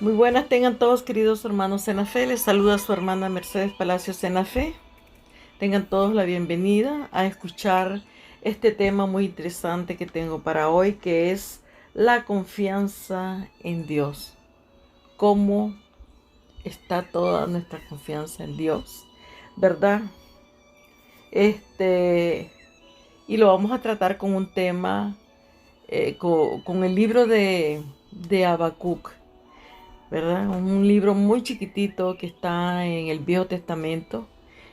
Muy buenas tengan todos, queridos hermanos en la fe. Les saluda su hermana Mercedes Palacios en la fe. Tengan todos la bienvenida a escuchar este tema muy interesante que tengo para hoy, que es la confianza en Dios. ¿Cómo está toda nuestra confianza en Dios? ¿Verdad? Y lo vamos a tratar con un tema, con el libro de Habacuc. ¿Verdad? Un libro muy chiquitito que está en el Viejo Testamento,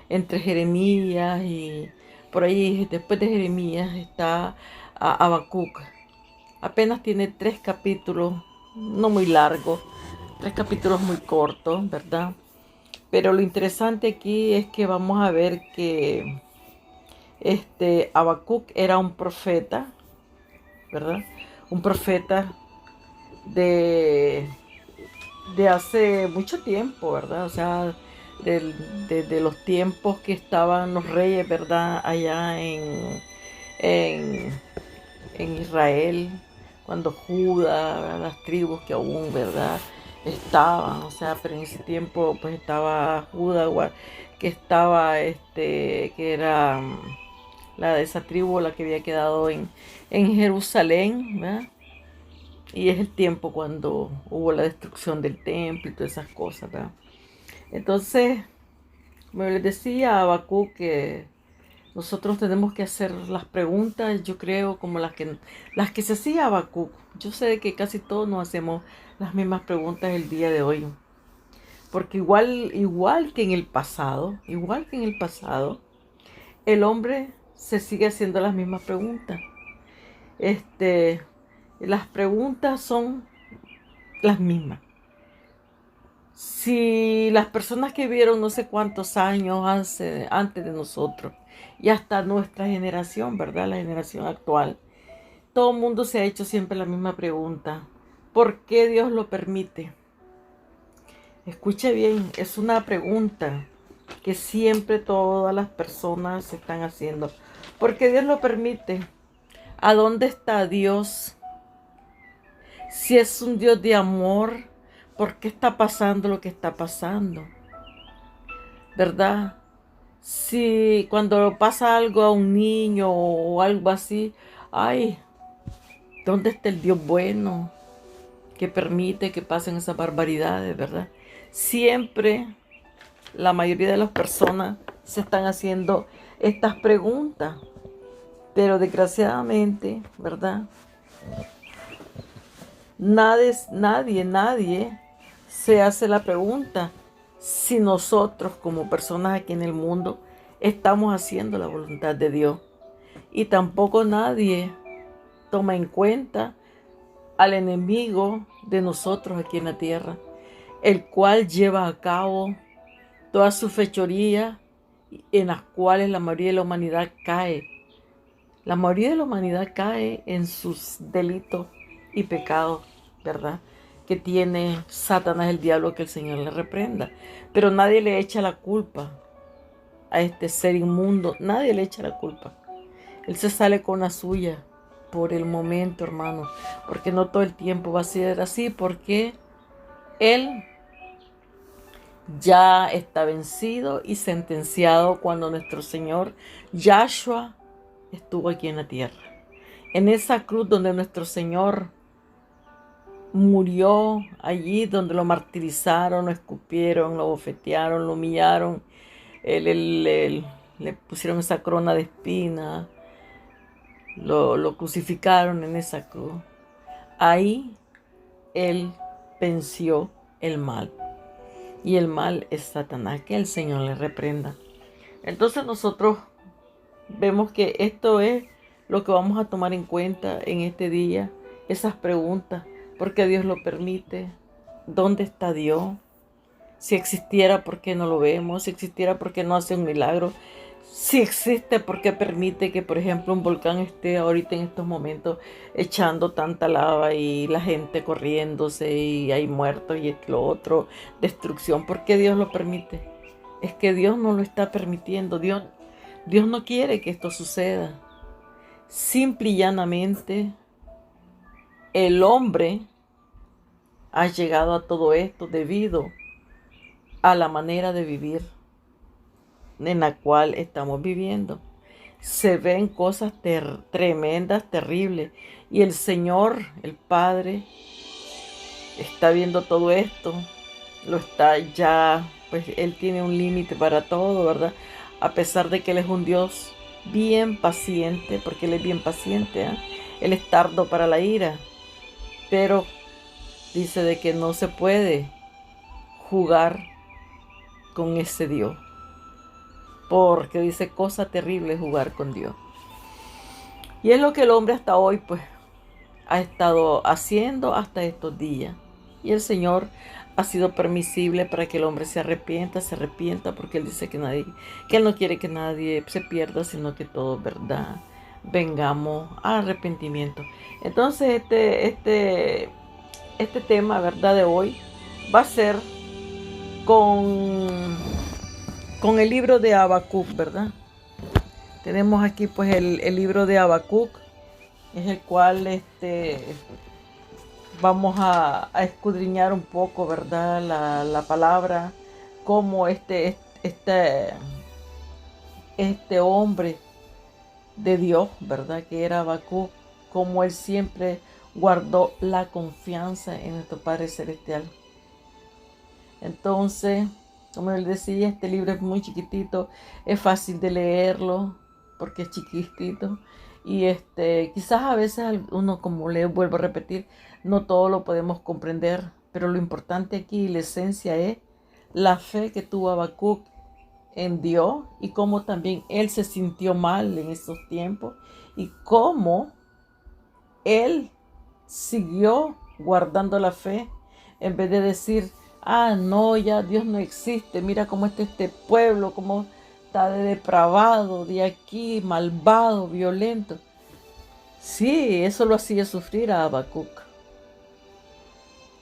entre Jeremías y por ahí, después de Jeremías está Habacuc. Apenas tiene 3 capítulos, no muy largos, 3 capítulos muy cortos, ¿verdad? Pero lo interesante aquí es que vamos a ver que Habacuc era un profeta, ¿verdad? Un profeta de de hace mucho tiempo, ¿verdad? O sea, de los tiempos que estaban los reyes, ¿verdad? Allá en, en Israel, cuando Judá, ¿verdad? Las tribus que aún, ¿verdad? Estaban, o sea, pero en ese tiempo pues estaba Judá, que estaba, que era la de esa tribu, la que había quedado en Jerusalén, ¿verdad? Y es el tiempo cuando hubo la destrucción del templo y todas esas cosas, ¿verdad? Entonces, como les decía a Habacuc, que nosotros tenemos que hacer las preguntas, yo creo, como las que se hacía Habacuc. Yo sé que casi todos nos hacemos las mismas preguntas el día de hoy. Porque igual que en el pasado, el hombre se sigue haciendo las mismas preguntas. Este, las preguntas son las mismas. Si las personas que vieron no sé cuántos años antes de nosotros y hasta nuestra generación, ¿verdad? La generación actual, todo el mundo se ha hecho siempre la misma pregunta. ¿Por qué Dios lo permite? Escuche bien, es una pregunta que siempre todas las personas se están haciendo. ¿Por qué Dios lo permite? ¿A dónde está Dios? Si es un Dios de amor, ¿por qué está pasando lo que está pasando? ¿Verdad? Si cuando pasa algo a un niño o algo así, ay, ¿dónde está el Dios bueno que permite que pasen esas barbaridades, verdad? Siempre la mayoría de las personas se están haciendo estas preguntas, pero desgraciadamente, ¿verdad? Nadie se hace la pregunta si nosotros como personas aquí en el mundo estamos haciendo la voluntad de Dios. Y tampoco nadie toma en cuenta al enemigo de nosotros aquí en la tierra, el cual lleva a cabo todas sus fechorías en las cuales la mayoría de la humanidad cae. La mayoría de la humanidad cae en sus delitos y pecados, ¿verdad? Que tiene Satanás, el diablo, que el Señor le reprenda. Pero nadie le echa la culpa a este ser inmundo, nadie le echa la culpa. Él se sale con la suya por el momento, hermano, porque no todo el tiempo va a ser así, porque Él ya está vencido y sentenciado cuando nuestro Señor Yahshua estuvo aquí en la tierra. En esa cruz donde nuestro Señor murió, allí donde lo martirizaron, lo escupieron, lo bofetearon, lo humillaron, le pusieron esa corona de espinas, lo crucificaron en esa cruz. Ahí Él venció el mal. Y el mal es Satanás, que el Señor le reprenda. Entonces nosotros vemos que esto es lo que vamos a tomar en cuenta en este día. Esas preguntas. ¿Por qué Dios lo permite? ¿Dónde está Dios? Si existiera, ¿por qué no lo vemos? Si existiera, ¿por qué no hace un milagro? Si existe, ¿por qué permite que, por ejemplo, un volcán esté ahorita en estos momentos echando tanta lava y la gente corriéndose y hay muertos y lo otro, destrucción? ¿Por qué Dios lo permite? Es que Dios no lo está permitiendo. Dios no quiere que esto suceda. Simple y llanamente, el hombre has llegado a todo esto debido a la manera de vivir en la cual estamos viviendo. Se ven cosas tremendas, terribles. Y el Señor, el Padre, está viendo todo esto. Lo está ya, pues Él tiene un límite para todo, ¿verdad? A pesar de que Él es un Dios bien paciente, porque Él es bien paciente, ¿eh? Él es tardo para la ira, pero dice de que no se puede jugar con ese Dios, porque dice cosa terrible jugar con Dios. Y es lo que el hombre hasta hoy pues ha estado haciendo hasta estos días. Y el Señor ha sido permisible para que el hombre se arrepienta, porque Él dice que Él no quiere que nadie se pierda, sino que todos, ¿verdad?, vengamos a arrepentimiento. Entonces este tema, ¿verdad?, de hoy va a ser con el libro de Habacuc, ¿verdad? Tenemos aquí pues el libro de Habacuc, es el cual vamos a escudriñar un poco, ¿verdad?, la palabra, cómo este hombre de Dios, ¿verdad?, que era Habacuc, cómo él siempre guardó la confianza en nuestro Padre Celestial. Entonces, como les decía, este libro es muy chiquitito, es fácil de leerlo porque es chiquitito. Y quizás a veces uno, como le vuelvo a repetir, no todo lo podemos comprender, pero lo importante aquí, la esencia es la fe que tuvo Habacuc en Dios y cómo también él se sintió mal en esos tiempos y cómo él siguió guardando la fe en vez de decir: ah, no, ya Dios no existe, mira cómo está este pueblo, cómo está de depravado, de aquí, malvado, violento. Sí, eso lo hacía sufrir a Habacuc.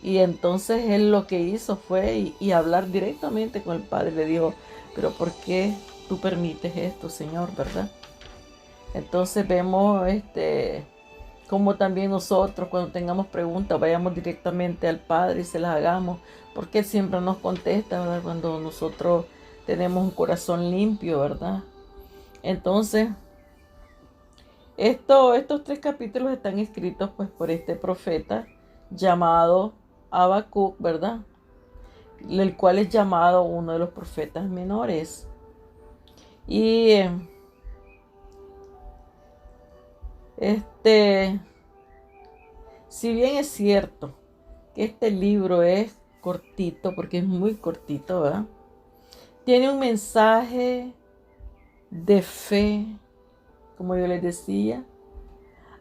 Y entonces él lo que hizo fue y hablar directamente con el Padre. Le dijo: pero ¿por qué tú permites esto, Señor, verdad? Entonces vemos como también nosotros, cuando tengamos preguntas, vayamos directamente al Padre y se las hagamos, porque Él siempre nos contesta, ¿verdad?, cuando nosotros tenemos un corazón limpio, ¿verdad? Entonces, estos 3 capítulos están escritos pues por este profeta llamado Habacuc, ¿verdad?, el cual es llamado uno de los profetas menores. Y si bien es cierto que este libro es cortito, porque es muy cortito, ¿verdad?, tiene un mensaje de fe, como yo les decía,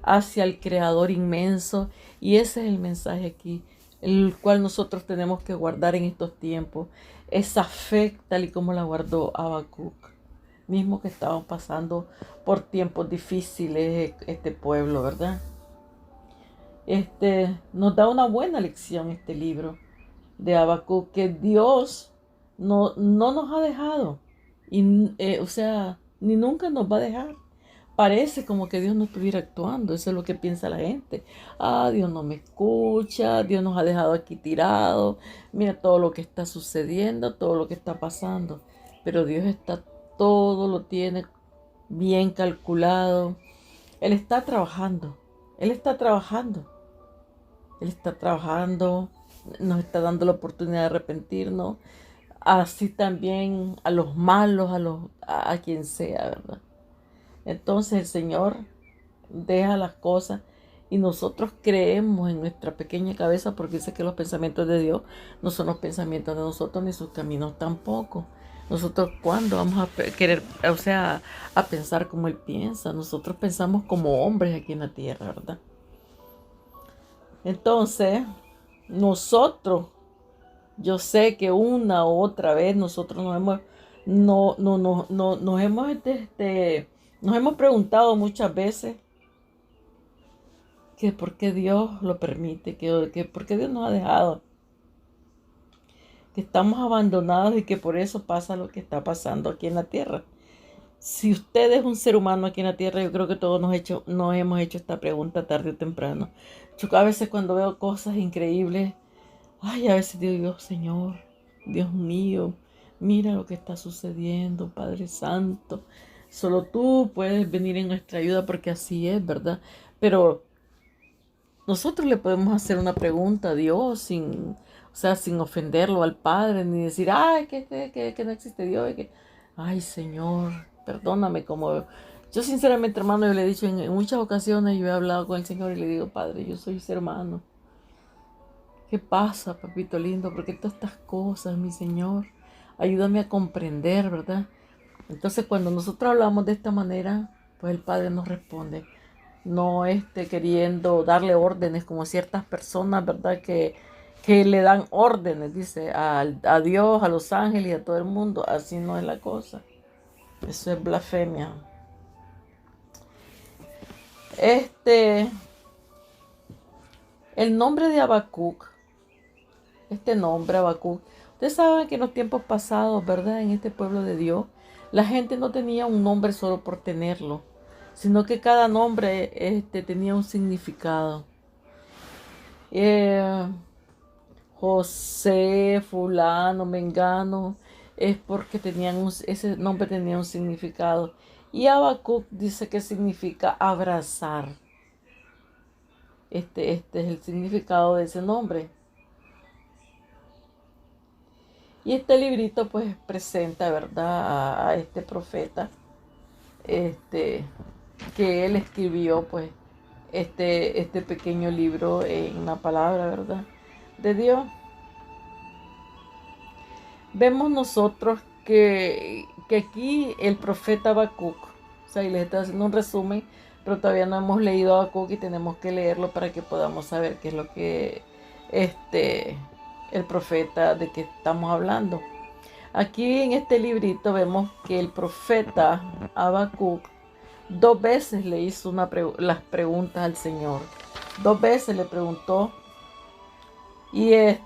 hacia el Creador inmenso. Y ese es el mensaje aquí, el cual nosotros tenemos que guardar en estos tiempos. Esa fe tal y como la guardó Habacuc, mismo que estaban pasando por tiempos difíciles este pueblo, ¿verdad? Nos da una buena lección este libro de Habacuc, que Dios no nos ha dejado, y o sea, ni nunca nos va a dejar. Parece como que Dios no estuviera actuando, eso es lo que piensa la gente. Ah, Dios no me escucha, Dios nos ha dejado aquí tirados, mira todo lo que está sucediendo, todo lo que está pasando. Pero Dios todo lo tiene bien calculado. Él está trabajando, Él está trabajando, Él está trabajando, nos está dando la oportunidad de arrepentirnos, así también a los malos, a quien sea, ¿verdad? Entonces el Señor deja las cosas y nosotros creemos en nuestra pequeña cabeza, porque dice que los pensamientos de Dios no son los pensamientos de nosotros, ni sus caminos tampoco. Nosotros, ¿cuándo vamos a querer, o sea, a pensar como Él piensa? Nosotros pensamos como hombres aquí en la tierra, ¿verdad? Entonces, nosotros, yo sé que una u otra vez nosotros nos hemos preguntado muchas veces que por qué Dios lo permite, que por qué Dios nos ha dejado, que estamos abandonados y que por eso pasa lo que está pasando aquí en la tierra. Si usted es un ser humano aquí en la tierra, yo creo que todos nos hemos hecho esta pregunta tarde o temprano. Yo a veces cuando veo cosas increíbles, Ay, a veces digo, Señor, Dios mío, mira lo que está sucediendo, Padre Santo. Solo tú puedes venir en nuestra ayuda porque así es, ¿verdad? Pero nosotros le podemos hacer una pregunta a Dios o sea, sin ofenderlo al Padre, ni decir, ay, que no existe Dios. Ay, Señor, perdóname. Como yo sinceramente, hermano, yo le he dicho en muchas ocasiones, yo he hablado con el Señor y le digo, Padre, yo soy su hermano. ¿Qué pasa, papito lindo? ¿Por qué todas estas cosas, mi Señor? Ayúdame a comprender, ¿verdad? Entonces, cuando nosotros hablamos de esta manera, pues el Padre nos responde, no queriendo darle órdenes como ciertas personas, ¿verdad? Que le dan órdenes, dice, a Dios, a los ángeles y a todo el mundo. Así no es la cosa. Eso es blasfemia. Este, el nombre de Habacuc, este nombre Habacuc, ustedes saben que en los tiempos pasados, ¿verdad? En este pueblo de Dios, la gente no tenía un nombre solo por tenerlo, sino que cada nombre tenía un significado. Eh, José, fulano, mengano, es porque ese nombre tenía un significado. Y Habacuc dice que significa abrazar. Este es el significado de ese nombre. Y este librito pues presenta, ¿verdad?, a este profeta, este, que él escribió pues este pequeño libro en la palabra, ¿verdad?, de Dios. Vemos nosotros que aquí el profeta Habacuc, o sea, y les estoy haciendo un resumen, pero todavía no hemos leído Habacuc y tenemos que leerlo para que podamos saber qué es lo que el profeta de que estamos hablando. Aquí en este librito vemos que el profeta Habacuc 2 veces le hizo las preguntas al Señor. 2 veces le preguntó y él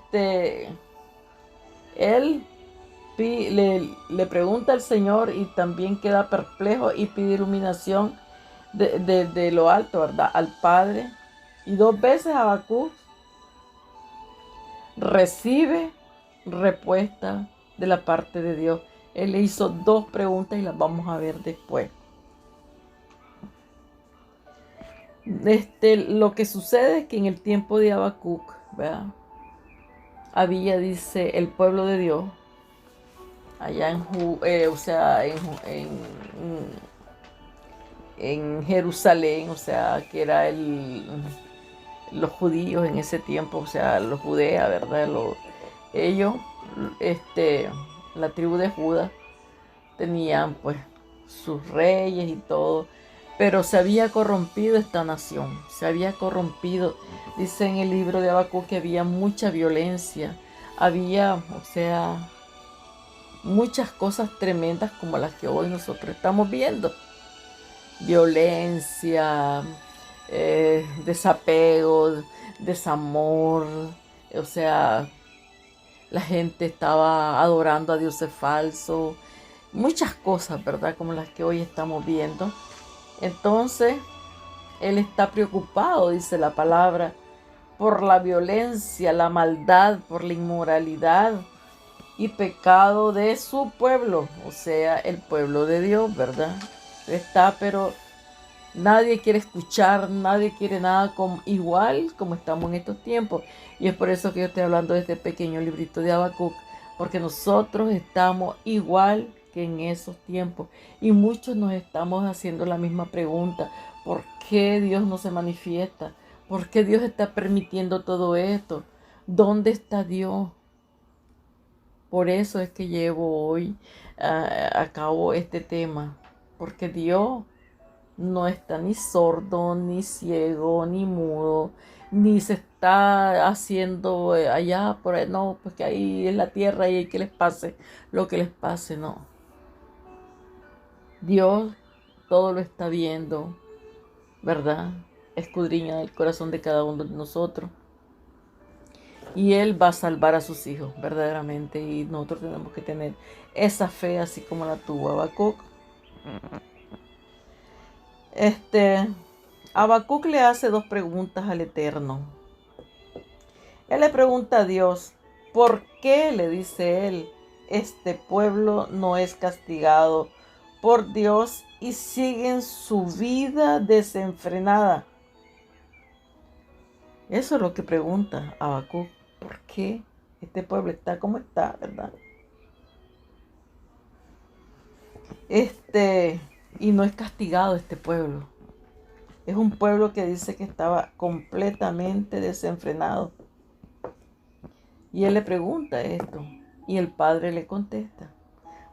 le pregunta al Señor y también queda perplejo y pide iluminación de lo alto, ¿verdad?, al Padre. Y 2 veces Habacuc recibe respuesta de la parte de Dios. Él le hizo 2 preguntas y las vamos a ver después. Lo que sucede es que en el tiempo de Habacuc, ¿verdad?, había, dice, el pueblo de Dios allá o sea, en Jerusalén, o sea, que era los judíos en ese tiempo, o sea, los judeas, ¿verdad? Ellos, este, la tribu de Judá, tenían pues sus reyes y todo, pero se había corrompido esta nación, se había corrompido. Dice en el libro de Habacuc que había mucha violencia, había, o sea, muchas cosas tremendas como las que hoy nosotros estamos viendo. Violencia, desapego, desamor, o sea, la gente estaba adorando a dioses falsos, muchas cosas, ¿verdad?, como las que hoy estamos viendo. Entonces, él está preocupado, dice la palabra, por la violencia, la maldad, por la inmoralidad y pecado de su pueblo, o sea, el pueblo de Dios, ¿verdad? Pero nadie quiere escuchar, nadie quiere nada igual como estamos en estos tiempos. Y es por eso que yo estoy hablando de este pequeño librito de Habacuc, porque nosotros estamos igual que en esos tiempos. Y muchos nos estamos haciendo la misma pregunta: ¿por qué Dios no se manifiesta? ¿Por qué Dios está permitiendo todo esto? ¿Dónde está Dios? Por eso es que llevo hoy a cabo este tema, porque Dios no está ni sordo, ni ciego, ni mudo, ni se está haciendo allá por ahí, no, pues que ahí en la tierra y hay que les pase lo que les pase, no. Dios todo lo está viendo, ¿verdad? Escudriña el corazón de cada uno de nosotros. Y Él va a salvar a sus hijos, verdaderamente. Y nosotros tenemos que tener esa fe así como la tuvo Habacuc. Habacuc le hace 2 preguntas al Eterno. Él le pregunta a Dios, ¿por qué? Le dice él, este pueblo no es castigado por Dios y siguen su vida desenfrenada. Eso es lo que pregunta Habacuc. ¿Por qué este pueblo está como está, verdad? Y no es castigado este pueblo. Es un pueblo que dice que estaba completamente desenfrenado. Y él le pregunta esto. Y el padre le contesta.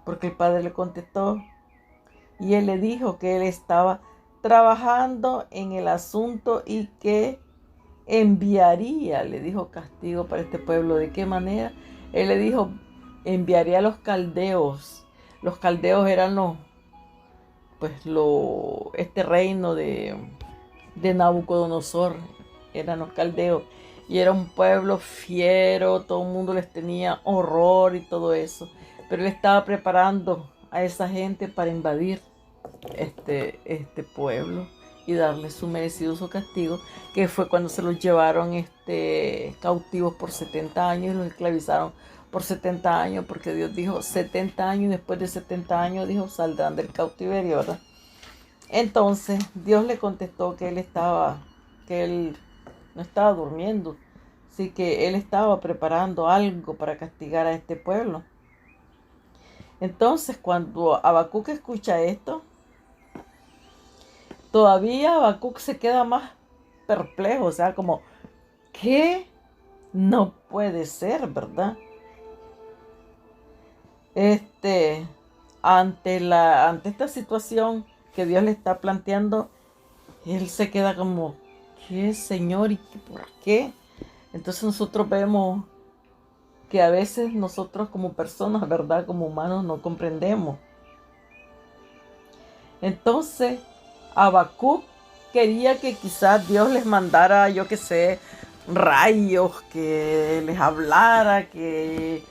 Porque el padre le contestó. Y él le dijo que él estaba trabajando en el asunto y que enviaría, le dijo, castigo para este pueblo. ¿De qué manera? Él le dijo, enviaría a los caldeos. Los caldeos eran este reino de Nabucodonosor, eran los caldeos. Y era un pueblo fiero, todo el mundo les tenía horror y todo eso. Pero él estaba preparando a esa gente para invadir este pueblo y darle su merecido castigo, que fue cuando se los llevaron cautivos por 70 años y los esclavizaron por 70 años, porque Dios dijo 70 años y después de 70 años dijo saldrán del cautiverio, ¿verdad? Entonces Dios le contestó que él no estaba durmiendo, así que él estaba preparando algo para castigar a este pueblo. Entonces cuando Habacuc escucha esto, todavía Habacuc se queda más perplejo, o sea, como, ¿qué? No puede ser, ¿verdad? Ante esta situación que Dios le está planteando, él se queda como, ¿qué, Señor? ¿Y por qué? Entonces nosotros vemos que a veces nosotros como personas, ¿verdad? Como humanos no comprendemos. Entonces, Habacuc quería que quizás Dios les mandara, yo qué sé, rayos, que les hablara, que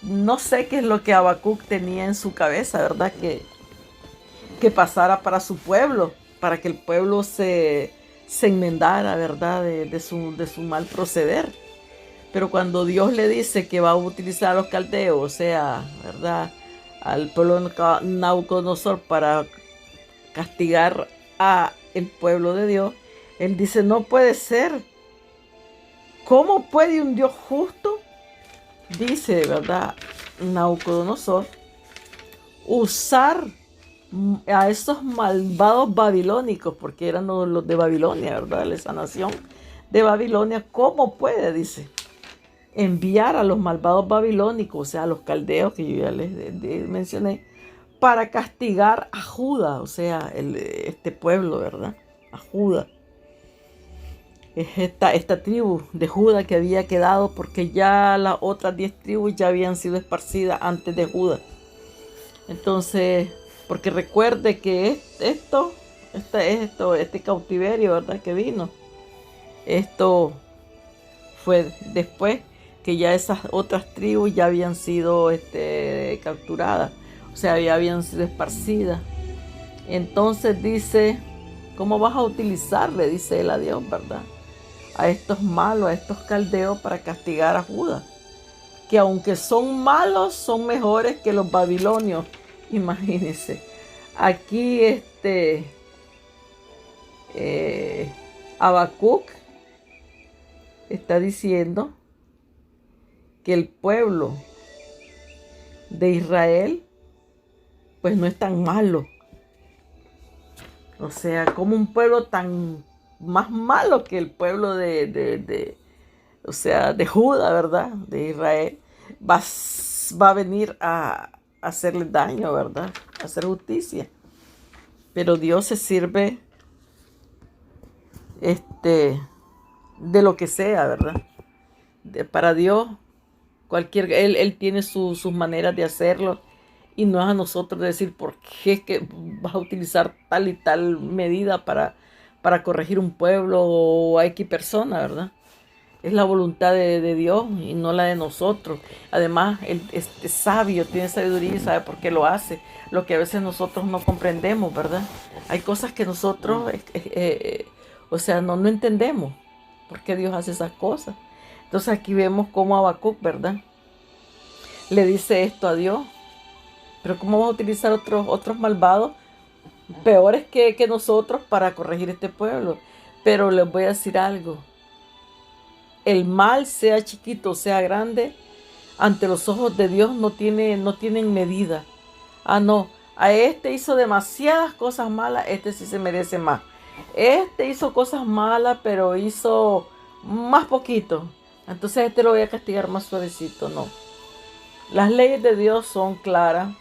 no sé qué es lo que Habacuc tenía en su cabeza, ¿verdad? Que pasara para su pueblo, para que el pueblo se enmendara, ¿verdad? De su mal proceder. Pero cuando Dios le dice que va a utilizar a los caldeos, o sea, ¿verdad? Al pueblo de Nabucodonosor para castigar a el pueblo de Dios, él dice, no puede ser. ¿Cómo puede un Dios justo, dice, ¿verdad? Nabucodonosor, usar a esos malvados babilónicos, porque eran los de Babilonia, ¿verdad? Esa nación de Babilonia, ¿cómo puede, dice, enviar a los malvados babilónicos, o sea, a los caldeos que yo ya les mencioné, para castigar a Judá, o sea, este pueblo, ¿verdad? A Judá. Es esta tribu de Judá que había quedado, porque ya las otras 10 tribus ya habían sido esparcidas antes de Judá. Entonces, porque recuerde que este cautiverio, ¿verdad? Que vino, esto fue después que ya esas otras tribus ya habían sido capturadas, o sea, ya habían sido esparcidas. Entonces dice, ¿cómo vas a utilizar? Le dice él a Dios, ¿verdad? A estos malos, a estos caldeos para castigar a Judá, que aunque son malos, son mejores que los babilonios. Imagínense. Aquí Habacuc está diciendo que el pueblo de Israel pues no es tan malo. O sea, como un pueblo tan más malo que el pueblo o sea, de Judá, ¿verdad? De Israel, va a venir a hacerle daño, ¿verdad? A hacer justicia. Pero Dios se sirve de lo que sea, ¿verdad? Para Dios, Él tiene sus maneras de hacerlo, y no es a nosotros decir por qué es que vas a utilizar tal y tal medida para corregir un pueblo o a X persona, ¿verdad? Es la voluntad de Dios y no la de nosotros. Además, Él es sabio, tiene sabiduría y sabe por qué lo hace. Lo que a veces nosotros no comprendemos, ¿verdad? Hay cosas que nosotros, o sea, no entendemos por qué Dios hace esas cosas. Entonces aquí vemos cómo Habacuc, ¿verdad?, le dice esto a Dios. Pero ¿cómo vamos a utilizar otros malvados peores que nosotros para corregir este pueblo? Pero les voy a decir algo. El mal, sea chiquito o sea grande, ante los ojos de Dios no tienen medida. Ah, no. A este hizo demasiadas cosas malas, este sí se merece más. Este hizo cosas malas, pero hizo más poquito. Entonces este lo voy a castigar más suavecito. No. Las leyes de Dios son claras.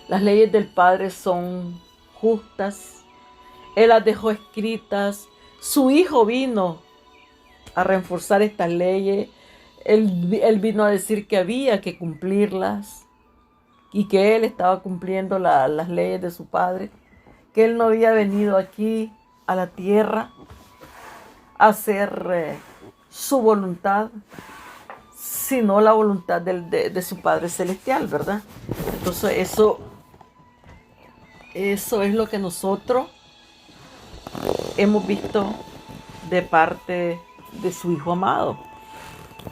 Las leyes del Padre son justas. Él las dejó escritas. Su Hijo vino a reforzar estas leyes. Él vino a decir que había que cumplirlas y que Él estaba cumpliendo las leyes de su Padre. Que Él no había venido aquí a la tierra a hacer su voluntad, sino la voluntad de su Padre Celestial, ¿verdad? Entonces eso es lo que nosotros hemos visto de parte de su Hijo amado,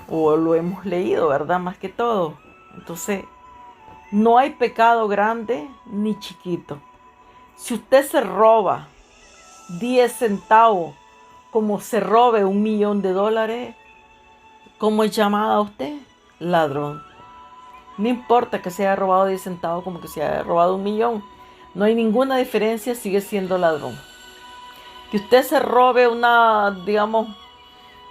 o lo hemos leído, ¿verdad? Más que todo. Entonces, no hay pecado grande ni chiquito. Si usted se roba 10 centavos, como se robe $1.000.000, ¿cómo es llamada usted? Ladrón. No importa que se haya robado 10 centavos como que se haya robado 1.000.000. No hay ninguna diferencia, sigue siendo ladrón. Que usted se robe digamos,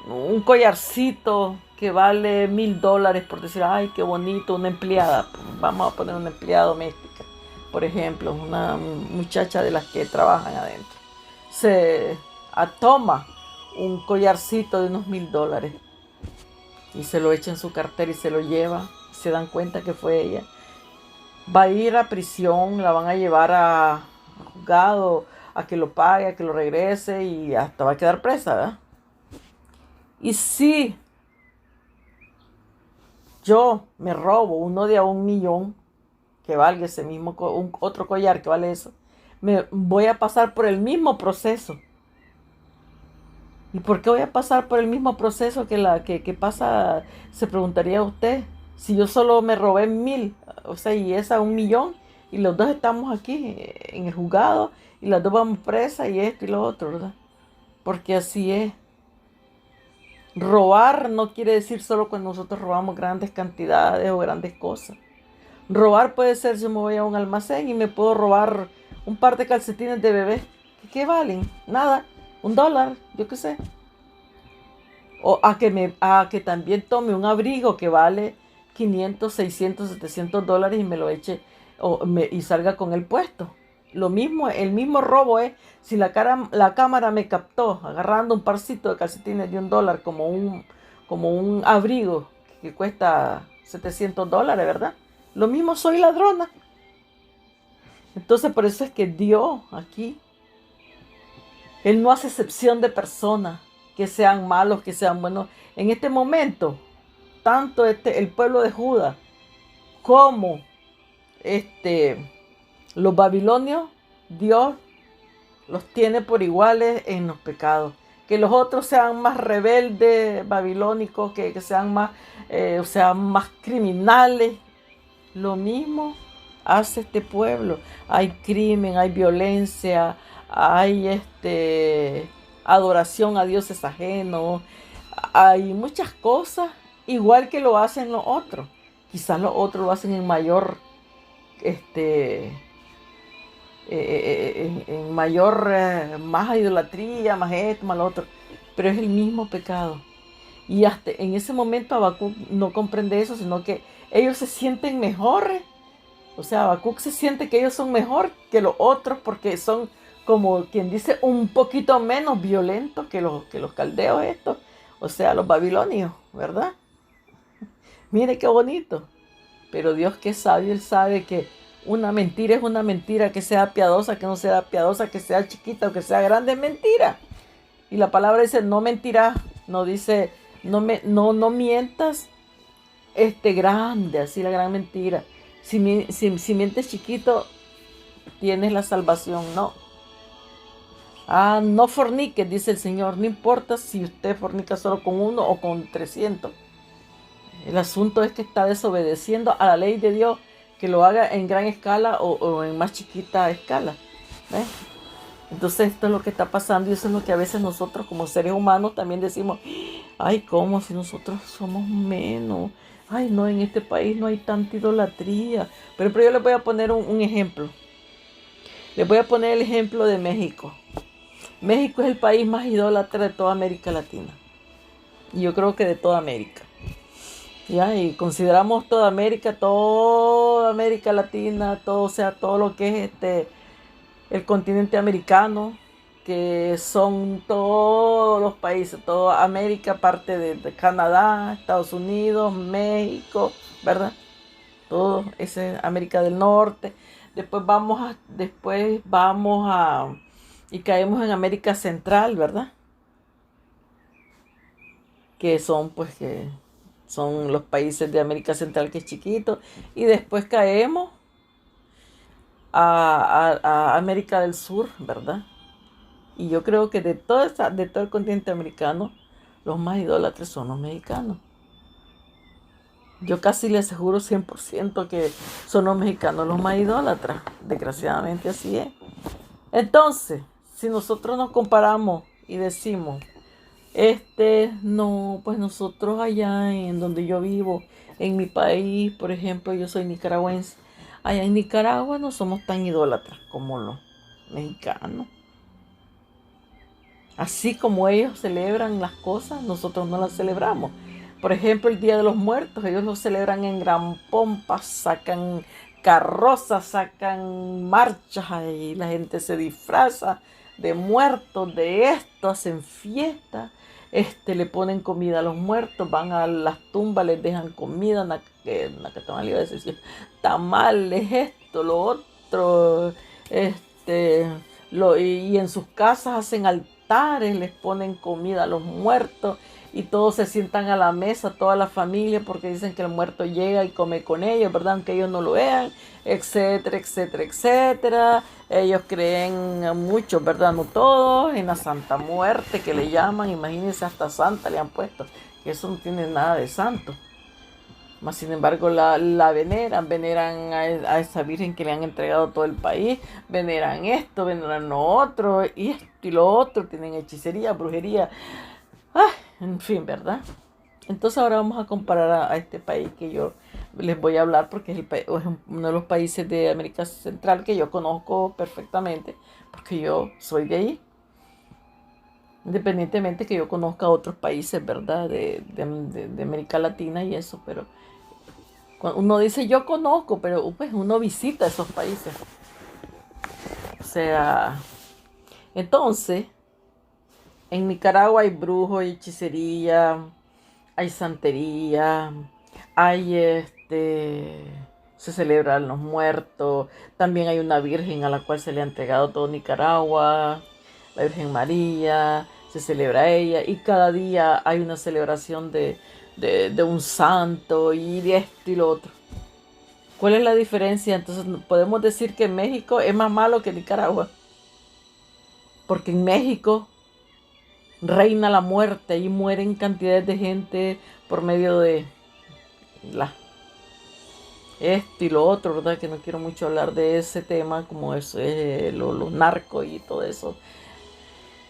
un collarcito que vale $1.000, por decir, ay, qué bonito, una empleada. Vamos a poner una empleada doméstica, por ejemplo, una muchacha de las que trabajan adentro. Se toma un collarcito de unos $1.000 y se lo echa en su cartera y se lo lleva. Se dan cuenta que fue ella. Va a ir a prisión, la van a llevar a juzgado, a que lo pague, a que lo regrese y hasta va a quedar presa, ¿verdad? Y si yo me robo uno de a $1.000.000, que valga ese mismo, otro collar que vale eso, me voy a pasar por el mismo proceso. ¿Y por qué voy a pasar por el mismo proceso que pasa? Se preguntaría usted. Si yo solo me robé 1.000, o sea, y esa 1.000.000, y los dos estamos aquí en el juzgado, y las dos vamos presas, y esto y lo otro, ¿verdad? Porque así es. Robar no quiere decir solo cuando nosotros robamos grandes cantidades o grandes cosas. Robar puede ser si me voy a un almacén y me puedo robar un par de calcetines de bebé. ¿Qué valen? Nada. $1, yo qué sé. O a que también tome un abrigo que vale 500, 600, $700 y me lo eche y salga con el puesto. Lo mismo, el mismo robo es, si la cámara me captó agarrando un parcito de calcetines de $1 como un abrigo que cuesta $700, ¿verdad? Lo mismo, soy ladrona. Entonces por eso es que Dios aquí, Él no hace excepción de personas, que sean malos, que sean buenos. En este momento, tanto el pueblo de Judá como los babilonios, Dios los tiene por iguales en los pecados. Que los otros sean más rebeldes, babilónicos, que sean más, o sea, más criminales. Lo mismo hace este pueblo. Hay crimen, hay violencia, hay adoración a dioses ajenos, hay muchas cosas, igual que lo hacen los otros. Quizás los otros lo hacen en mayor, en mayor, más idolatría, más esto, más lo otro, pero es el mismo pecado. Y hasta en ese momento Habacuc no comprende eso, sino que ellos se sienten mejores. O sea, Habacuc se siente que ellos son mejor que los otros porque son, como quien dice, un poquito menos violentos que los caldeos estos. O sea, los babilonios, ¿verdad? Mire qué bonito. Pero Dios, que es sabio, Él sabe que una mentira es una mentira, que sea piadosa, que no sea piadosa, que sea chiquita o que sea grande, es mentira. Y la palabra dice, no mentirás. No dice, no mientas grande, así la gran mentira. Si mientes chiquito, tienes la salvación. No. Ah, no fornique, dice el Señor. No importa si usted fornica solo con uno o con 300. El asunto es que está desobedeciendo a la ley de Dios, que lo haga en gran escala o en más chiquita escala. ¿Ves? Entonces esto es lo que está pasando y eso es lo que a veces nosotros como seres humanos también decimos, ay, ¿cómo si nosotros somos menos? Ay, no, en este país no hay tanta idolatría. Pero yo les voy a poner un ejemplo. Les voy a poner el ejemplo de México. México es el país más idólatra de toda América Latina. Y yo creo que de toda América. ¿Ya? Y consideramos toda América Latina, todo, o sea, todo lo que es el continente americano, que son todos los países, toda América, parte de Canadá, Estados Unidos, México, ¿verdad? Todo ese América del Norte. Después vamos a y caemos en América Central, ¿verdad? Que son los países de América Central que es chiquito. Y después caemos a América del Sur, ¿verdad? Y yo creo que de todo el continente americano, los más idólatras son los mexicanos. Yo casi le aseguro 100% que son los mexicanos los más idólatras. Desgraciadamente así es. Entonces, si nosotros nos comparamos y decimos, no, pues nosotros allá en donde yo vivo, en mi país, por ejemplo, yo soy nicaragüense, allá en Nicaragua no somos tan idólatras como los mexicanos. Así como ellos celebran las cosas, nosotros no las celebramos. Por ejemplo, el Día de los Muertos, ellos lo celebran en gran pompa, sacan carrozas, sacan marchas y la gente se disfraza de muertos, de esto, hacen fiesta, le ponen comida a los muertos, van a las tumbas, les dejan comida, nacatamal iba a decir, tamales, esto, lo otro, y en sus casas hacen altares, les ponen comida a los muertos y todos se sientan a la mesa, toda la familia, porque dicen que el muerto llega y come con ellos, ¿verdad? Aunque ellos no lo vean, etcétera, etcétera, etcétera. Ellos creen muchos, ¿verdad? No todos, en la Santa Muerte que le llaman, imagínense, hasta santa le han puesto, que eso no tiene nada de santo. Mas sin embargo la veneran a esa virgen que le han entregado todo el país, veneran esto, veneran lo otro, y esto y lo otro, tienen hechicería, brujería, en fin, ¿verdad? Entonces ahora vamos a comparar a este país que yo les voy a hablar porque es uno de los países de América Central que yo conozco perfectamente, porque yo soy de ahí. Independientemente que yo conozca otros países, ¿verdad? De América Latina y eso, pero cuando uno dice yo conozco, pero pues uno visita esos países. O sea, entonces, en Nicaragua hay brujos, hay hechicería, hay santería, hay se celebran los muertos, también hay una virgen a la cual se le ha entregado todo Nicaragua, la Virgen María, se celebra ella, y cada día hay una celebración de un santo y de esto y lo otro. ¿Cuál es la diferencia? Entonces podemos decir que México es más malo que Nicaragua, porque en México reina la muerte y mueren cantidades de gente por medio de la esto y lo otro, ¿verdad? Que no quiero mucho hablar de ese tema, como es los narcos y todo eso.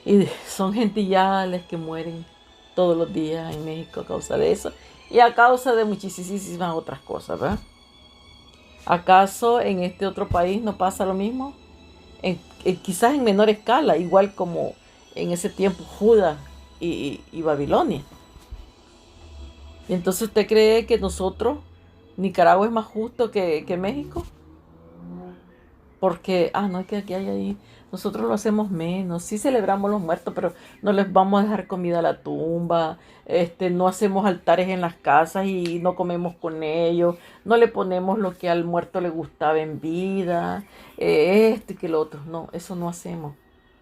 Y son gentillales que mueren todos los días en México a causa de eso y a causa de muchísimas otras cosas, ¿verdad? ¿Acaso en este otro país no pasa lo mismo? Quizás en menor escala, igual como en ese tiempo Judá y Babilonia. ¿Y entonces usted cree que nosotros, Nicaragua es más justo que México? Porque, no, es que aquí hay ahí, nosotros lo hacemos menos, sí celebramos los muertos, pero no les vamos a dejar comida a la tumba, no hacemos altares en las casas y no comemos con ellos, no le ponemos lo que al muerto le gustaba en vida, y que lo otro, no, eso no hacemos.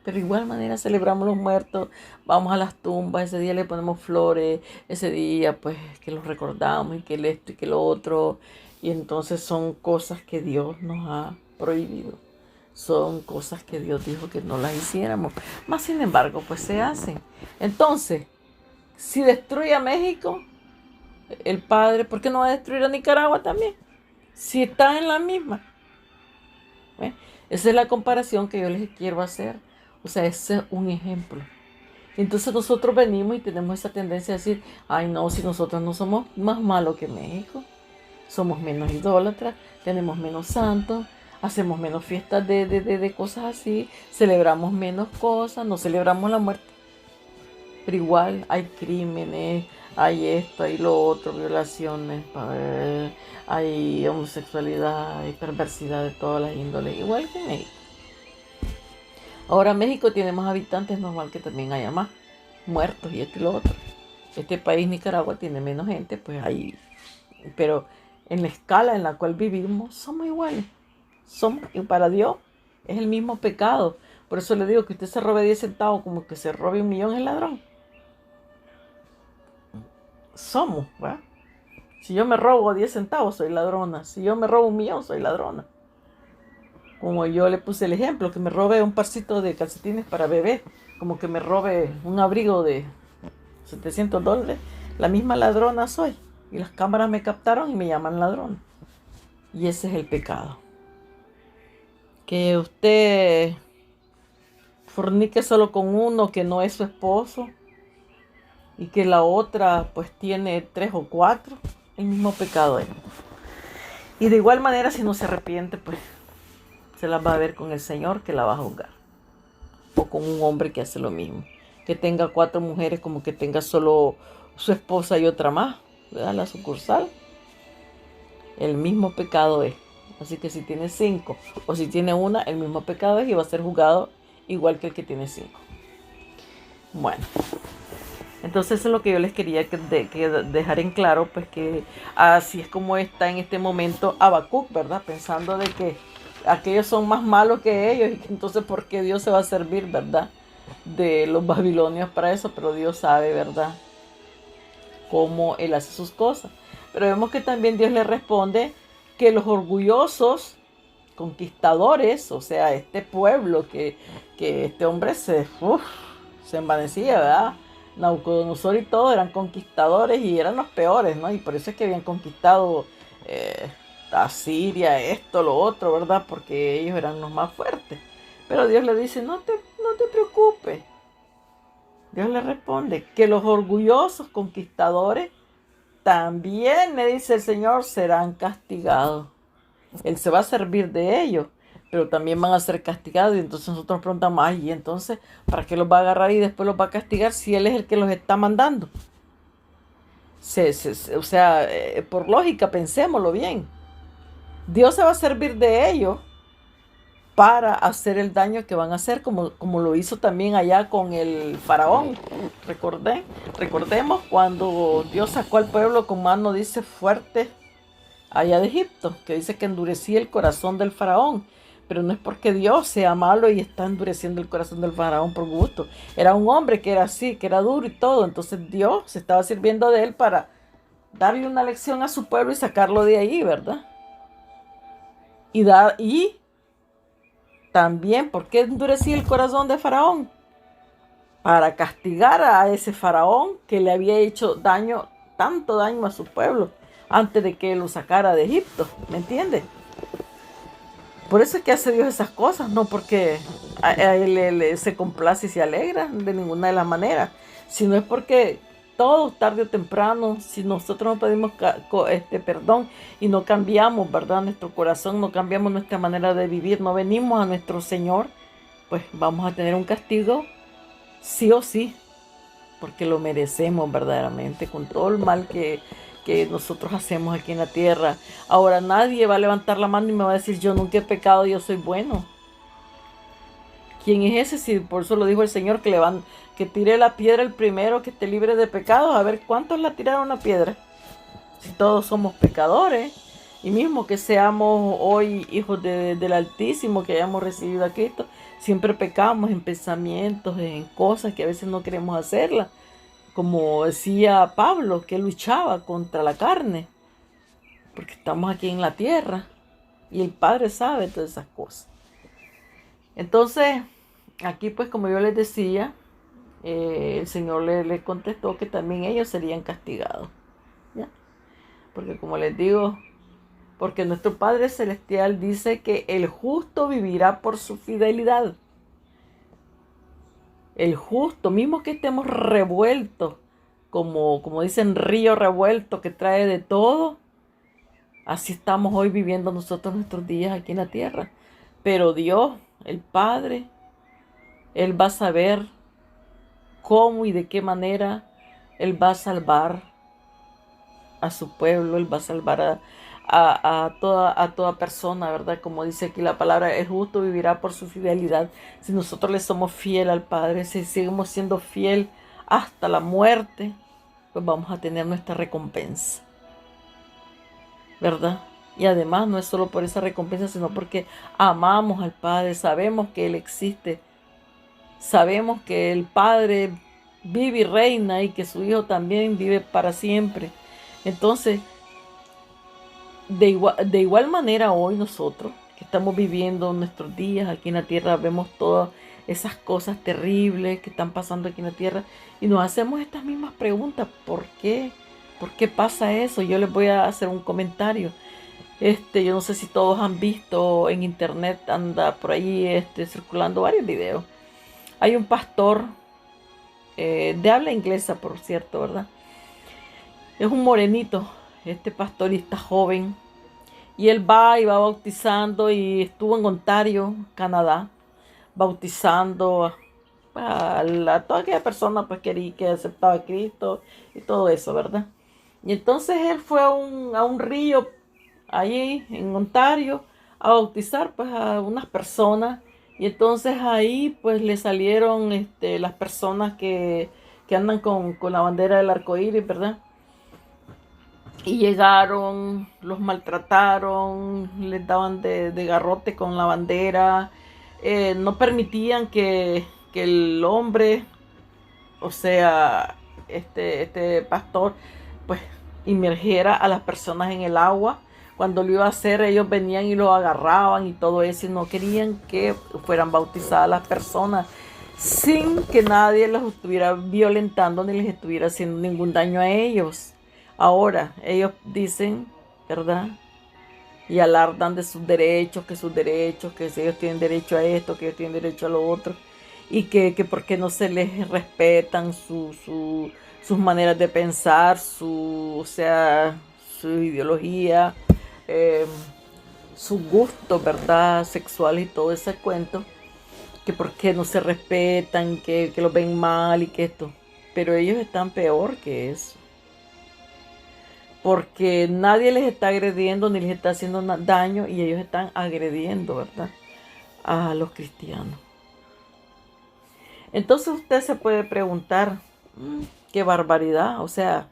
Pero de igual manera celebramos los muertos, vamos a las tumbas, ese día le ponemos flores, ese día pues que los recordamos y que esto y que lo otro, y entonces son cosas que Dios nos ha prohibido. son cosas que Dios dijo que no las hiciéramos. Más sin embargo, pues se hacen. Entonces, si destruye a México, el Padre, ¿por qué no va a destruir a Nicaragua también? Si está en la misma. ¿Ve? Esa es la comparación que yo les quiero hacer. O sea, ese es un ejemplo. Entonces nosotros venimos y tenemos esa tendencia a decir, ay no, si nosotros no somos más malos que México, somos menos idólatras, tenemos menos santos, hacemos menos fiestas de cosas así, celebramos menos cosas, no celebramos la muerte. Pero igual hay crímenes, hay esto, hay lo otro, violaciones, hay homosexualidad, hay perversidad de todas las índoles, igual que en México. Ahora México tiene más habitantes, es normal que también haya más muertos y esto y lo otro. Este país, Nicaragua, tiene menos gente, pues hay, pero en la escala en la cual vivimos somos iguales. Somos, y para Dios es el mismo pecado. Por eso le digo que usted se robe 10 centavos como que se robe 1.000.000 es ladrón. Somos, ¿verdad? Si yo me robo 10 centavos, soy ladrona. Si yo me robo 1.000.000, soy ladrona. Como yo le puse el ejemplo, que me robe un parcito de calcetines para bebé, como que me robe un abrigo de $700, la misma ladrona soy. Y las cámaras me captaron y me llaman ladrón. Y ese es el pecado. Que usted fornique solo con uno que no es su esposo y que la otra pues tiene 3 o 4, el mismo pecado es. Y de igual manera, si no se arrepiente, pues se las va a ver con el Señor que la va a juzgar. O con un hombre que hace lo mismo. Que tenga 4 mujeres como que tenga solo su esposa y otra más, ¿verdad? La sucursal. El mismo pecado es. Así que si tiene 5 o si tiene una, el mismo pecado es y va a ser juzgado igual que el que tiene 5. Bueno, entonces eso es lo que yo les quería dejar en claro, pues que así es como está en este momento Habacuc, ¿verdad? Pensando de que aquellos son más malos que ellos y que entonces ¿por qué Dios se va a servir, verdad? De los babilonios para eso, pero Dios sabe, ¿verdad? Cómo Él hace sus cosas. Pero vemos que también Dios le responde que los orgullosos conquistadores, o sea, este pueblo que este hombre se envanecía, ¿verdad? Nabucodonosor y todo eran conquistadores y eran los peores, ¿no? Y por eso es que habían conquistado a Siria, esto, lo otro, ¿verdad? Porque ellos eran los más fuertes. Pero Dios le dice, no te preocupes. Dios le responde que los orgullosos conquistadores también, le dice el Señor, serán castigados. Él se va a servir de ellos, pero también van a ser castigados. Y entonces nosotros nos preguntamos, ay, y entonces, ¿para qué los va a agarrar y después los va a castigar si Él es el que los está mandando? O sea, por lógica, pensémoslo bien. Dios se va a servir de ellos para hacer el daño que van a hacer, como lo hizo también allá con el faraón. Recordemos cuando Dios sacó al pueblo con mano, dice, fuerte allá de Egipto, que dice que endurecía el corazón del faraón. Pero no es porque Dios sea malo y está endureciendo el corazón del faraón por gusto. Era un hombre que era así, que era duro y todo. Entonces Dios se estaba sirviendo de él para darle una lección a su pueblo y sacarlo de ahí, ¿verdad? Y también, ¿por qué endurecía el corazón de faraón? Para castigar a ese faraón que le había hecho daño, tanto daño a su pueblo, antes de que lo sacara de Egipto, ¿me entiendes? Por eso es que hace Dios esas cosas, no porque a él se complace y se alegra de ninguna de las maneras, sino es porque todos, tarde o temprano, si nosotros no pedimos perdón y no cambiamos, ¿verdad? Nuestro corazón, no cambiamos nuestra manera de vivir, no venimos a nuestro Señor, pues vamos a tener un castigo sí o sí, porque lo merecemos verdaderamente, con todo el mal que nosotros hacemos aquí en la tierra. Ahora nadie va a levantar la mano y me va a decir, yo nunca he pecado, yo soy bueno. ¿Quién es ese? Si por eso lo dijo el Señor, que tire la piedra el primero que esté libre de pecados. A ver, ¿cuántos la tiraron la piedra? Si todos somos pecadores, y mismo que seamos hoy hijos del Altísimo, que hayamos recibido a Cristo, siempre pecamos en pensamientos, en cosas que a veces no queremos hacerlas. Como decía Pablo, que luchaba contra la carne, porque estamos aquí en la tierra y el Padre sabe todas esas cosas. Entonces, aquí pues como yo les decía, el Señor le contestó que también ellos serían castigados, ¿ya? Porque como les digo, porque nuestro Padre Celestial dice que el justo vivirá por su fidelidad. El justo, mismo que estemos revueltos, como dicen, río revuelto que trae de todo, así estamos hoy viviendo nosotros nuestros días aquí en la tierra. Pero Dios, el Padre, Él va a saber cómo y de qué manera Él va a salvar a su pueblo, Él va a salvar a toda persona, ¿verdad? Como dice aquí la palabra, el justo vivirá por su fidelidad. Si nosotros le somos fiel al Padre, si seguimos siendo fiel hasta la muerte, pues vamos a tener nuestra recompensa, ¿verdad? Y además no es solo por esa recompensa, sino porque amamos al Padre, sabemos que Él existe, sabemos que el Padre vive y reina y que su Hijo también vive para siempre. Entonces, de igual manera hoy nosotros, que estamos viviendo nuestros días aquí en la tierra, vemos todas esas cosas terribles que están pasando aquí en la tierra y nos hacemos estas mismas preguntas. ¿Por qué? ¿Por qué pasa eso? Yo les voy a hacer un comentario. Yo no sé si todos han visto en internet, anda por ahí circulando varios videos. Hay un pastor de habla inglesa, por cierto, ¿verdad? Es un morenito, este pastorista joven. Y él va y va bautizando y estuvo en Ontario, Canadá, bautizando a toda aquella persona pues, que aceptaba a Cristo y todo eso, ¿verdad? Y entonces él fue a un río allí en Ontario a bautizar pues a unas personas y entonces ahí pues le salieron las personas que andan con la bandera del arco iris, ¿verdad? Y llegaron, los maltrataron, les daban de garrote con la bandera, no permitían que el hombre, o sea, este pastor, pues inmergiera a las personas en el agua. Cuando lo iba a hacer, ellos venían y lo agarraban y todo eso, y no querían que fueran bautizadas las personas sin que nadie los estuviera violentando ni les estuviera haciendo ningún daño a ellos. Ahora, ellos dicen, ¿verdad? Y alardan de sus derechos, que si ellos tienen derecho a esto, que ellos tienen derecho a lo otro, y que por qué no se les respetan sus maneras de pensar, o sea, su ideología, eh, su gusto, ¿verdad? Sexual y todo ese cuento, que por qué no se respetan, que los ven mal y que esto. Pero ellos están peor que eso. Porque nadie les está agrediendo ni les está haciendo daño y ellos están agrediendo, ¿verdad? A los cristianos. Entonces usted se puede preguntar, qué barbaridad, o sea,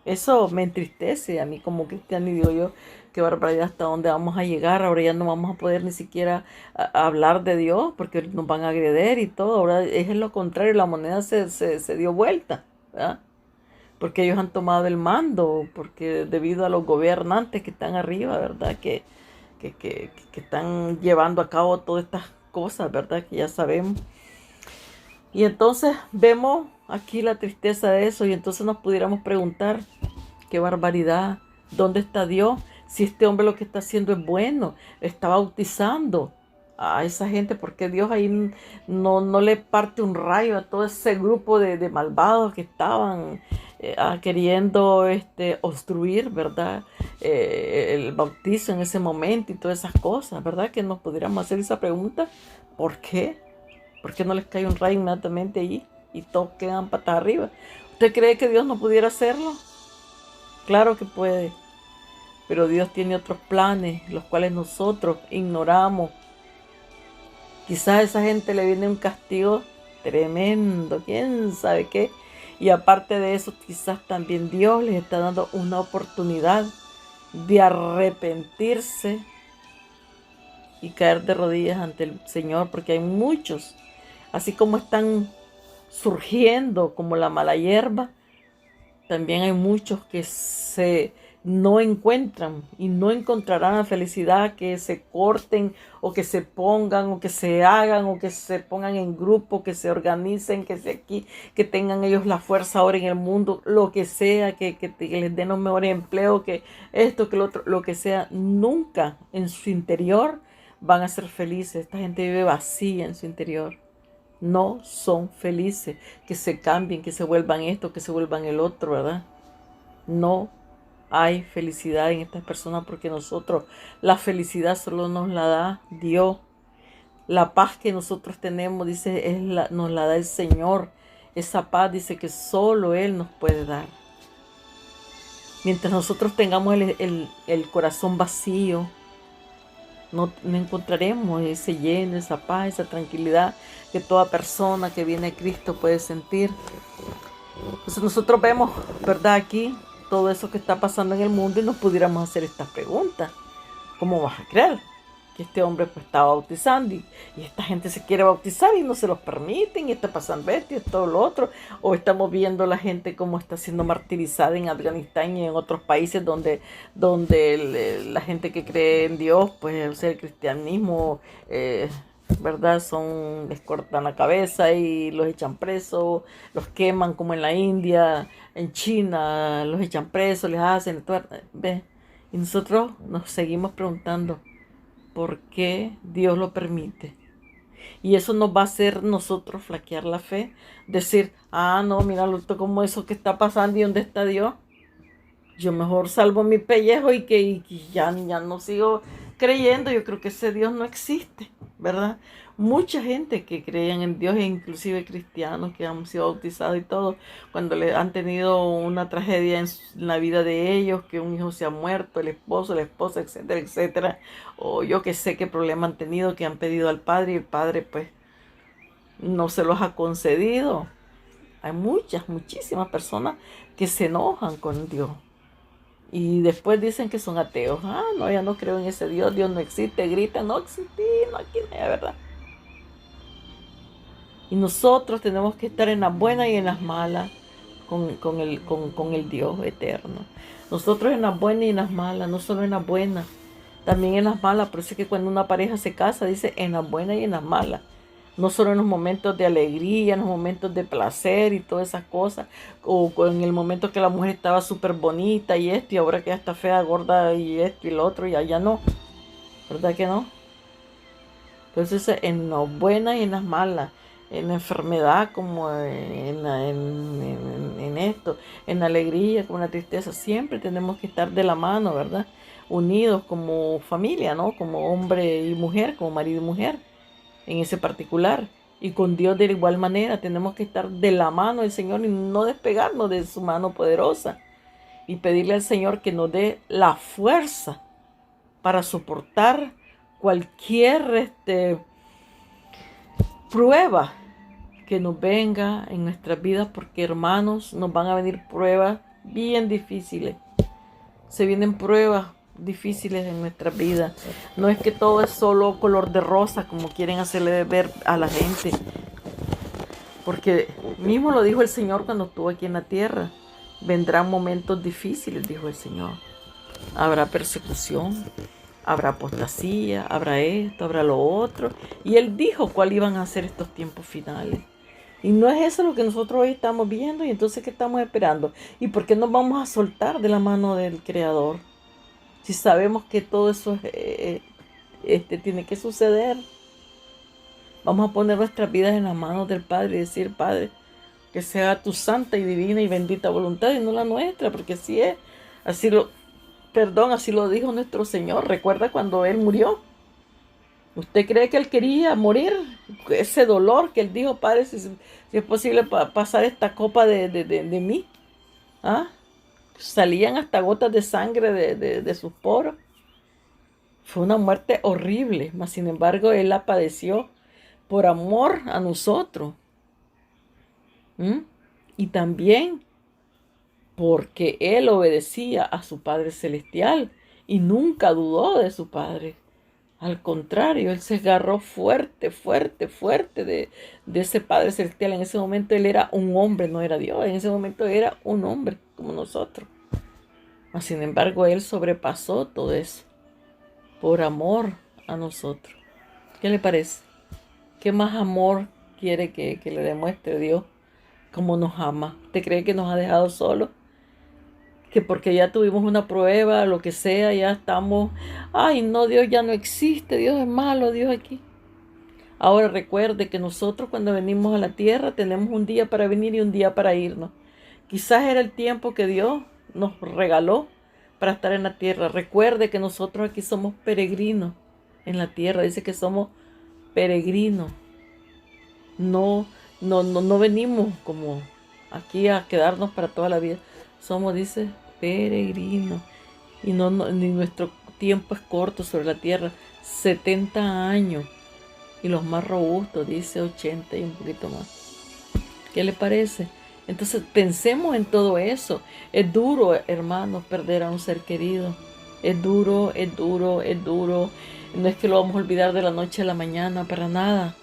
eso me entristece a mí como cristiano y digo yo, qué barbaridad, hasta dónde vamos a llegar, ahora ya no vamos a poder ni siquiera hablar de Dios porque nos van a agredir y todo, ahora es lo contrario, la moneda se dio vuelta, ¿verdad? Porque ellos han tomado el mando, porque debido a los gobernantes que están arriba, ¿verdad? Que están llevando a cabo todas estas cosas, ¿verdad? Que ya sabemos. Y entonces vemos aquí la tristeza de eso y entonces nos pudiéramos preguntar, qué barbaridad, ¿dónde está Dios? Si este hombre lo que está haciendo es bueno, está bautizando a esa gente, porque Dios ahí no le parte un rayo a todo ese grupo de malvados que estaban queriendo obstruir, ¿verdad? El bautizo en ese momento y todas esas cosas, ¿verdad? Que nos pudiéramos hacer esa pregunta, ¿por qué? ¿Por qué no les cae un rayo inmediatamente allí y todos quedan patas arriba? ¿Usted cree que Dios no pudiera hacerlo? Claro que puede, pero Dios tiene otros planes, los cuales nosotros ignoramos. Quizás a esa gente le viene un castigo tremendo, quién sabe qué. Y aparte de eso, quizás también Dios les está dando una oportunidad de arrepentirse y caer de rodillas ante el Señor, porque hay muchos, así como están surgiendo como la mala hierba, también hay muchos que no encuentran y no encontrarán la felicidad que se corten o que se pongan o que se hagan o que se pongan en grupo, que se organicen, que tengan ellos la fuerza ahora en el mundo, lo que sea, que les den un mejor empleo, que esto, que lo otro, lo que sea. Nunca en su interior van a ser felices. Esta gente vive vacía en su interior. No son felices. Que se cambien, que se vuelvan esto, que se vuelvan el otro, ¿verdad? No hay felicidad en estas personas porque la felicidad solo nos la da Dios. La paz que nosotros tenemos, dice, nos la da el Señor. Esa paz dice que solo Él nos puede dar. Mientras nosotros tengamos el corazón vacío, no encontraremos ese lleno, esa paz, esa tranquilidad que toda persona que viene a Cristo puede sentir. Entonces nosotros vemos, ¿verdad? Aquí todo eso que está pasando en el mundo y nos pudiéramos hacer estas preguntas. ¿Cómo vas a creer que este hombre pues está bautizando y esta gente se quiere bautizar y no se los permiten y está pasando esto y todo lo otro? O estamos viendo la gente cómo está siendo martirizada en Afganistán y en otros países donde la gente que cree en Dios, pues o sea, el cristianismo, ¿verdad? Les cortan la cabeza y los echan presos, los queman como en la India, en China, los echan presos, les hacen, ¿ves? Y nosotros nos seguimos preguntando, ¿por qué Dios lo permite? Y eso nos va a hacer nosotros flaquear la fe, decir, no, mira, como eso que está pasando y dónde está Dios. Yo mejor salvo mi pellejo y ya no sigo creyendo. Yo creo que ese Dios no existe, ¿verdad? Mucha gente que creían en Dios, e inclusive cristianos que han sido bautizados y todo, cuando le han tenido una tragedia en la vida de ellos, que un hijo se ha muerto, el esposo, la esposa, etcétera, etcétera, o yo que sé qué problema han tenido, que han pedido al Padre y el Padre pues no se los ha concedido. Hay muchísimas personas que se enojan con Dios. Y después dicen que son ateos. No, ya no creo en ese Dios, Dios no existe. Gritan, no existe, no, aquí no hay, ¿verdad? Y nosotros tenemos que estar en las buenas y en las malas con el Dios eterno. Nosotros en las buenas y en las malas, no solo en las buenas, también en las malas. Por eso es que cuando una pareja se casa, dice en las buenas y en las malas. No solo en los momentos de alegría, en los momentos de placer y todas esas cosas, o en el momento que la mujer estaba súper bonita y esto, y ahora que ya está fea, gorda y esto y lo otro, y allá no, ¿verdad que no? Entonces en las buenas y en las malas, en la enfermedad como en esto, en la alegría como en la tristeza, siempre tenemos que estar de la mano, ¿verdad? Unidos como familia, ¿no? Como hombre y mujer, como marido y mujer en ese particular. Y con Dios de igual manera tenemos que estar de la mano del Señor y no despegarnos de su mano poderosa. Y pedirle al Señor que nos dé la fuerza para soportar cualquier prueba que nos venga en nuestras vidas, porque hermanos, nos van a venir pruebas bien difíciles. Se vienen pruebas difíciles en nuestra vida. No es que todo es solo color de rosa como quieren hacerle ver a la gente, porque mismo lo dijo el Señor cuando estuvo aquí en la tierra. Vendrán momentos difíciles, dijo el Señor. Habrá persecución, habrá apostasía, habrá esto, habrá lo otro. Y Él dijo cuáles iban a ser estos tiempos finales. Y no es eso lo que nosotros hoy estamos viendo. Y entonces, ¿qué estamos esperando? ¿Y por qué nos vamos a soltar de la mano del Creador? Si sabemos que todo eso tiene que suceder. Vamos a poner nuestras vidas en las manos del Padre y decir, Padre, que sea tu santa y divina y bendita voluntad y no la nuestra, porque así es. Así lo dijo nuestro Señor. ¿Recuerda cuando Él murió? ¿Usted cree que Él quería morir? Ese dolor que Él dijo, Padre, si es posible pasar esta copa de mí. Salían hasta gotas de sangre de sus poros. Fue una muerte horrible, mas sin embargo Él la padeció por amor a nosotros. Y también porque Él obedecía a su Padre Celestial y nunca dudó de su Padre. Al contrario, Él se agarró fuerte de ese Padre Celestial. En ese momento Él era un hombre, no era Dios. En ese momento era un hombre como nosotros. Sin embargo, Él sobrepasó todo eso por amor a nosotros. ¿Qué le parece? ¿Qué más amor quiere que le demuestre Dios? ¿Cómo nos ama? ¿Usted cree que nos ha dejado solos? Que porque ya tuvimos una prueba, lo que sea, ya estamos, ay no, Dios ya no existe, Dios es malo, Dios aquí. Ahora recuerde que nosotros cuando venimos a la tierra tenemos un día para venir y un día para irnos. Quizás era el tiempo que Dios nos regaló para estar en la tierra. Recuerde que nosotros aquí somos peregrinos en la tierra. Dice que somos peregrinos. No venimos como aquí a quedarnos para toda la vida. Somos, dice, peregrinos. Y ni nuestro tiempo es corto sobre la tierra. 70 años. Y los más robustos, dice 80 y un poquito más. ¿Qué le parece? Entonces pensemos en todo eso. Es duro, hermanos, perder a un ser querido. Es duro, es duro, es duro. No es que lo vamos a olvidar de la noche a la mañana, para nada.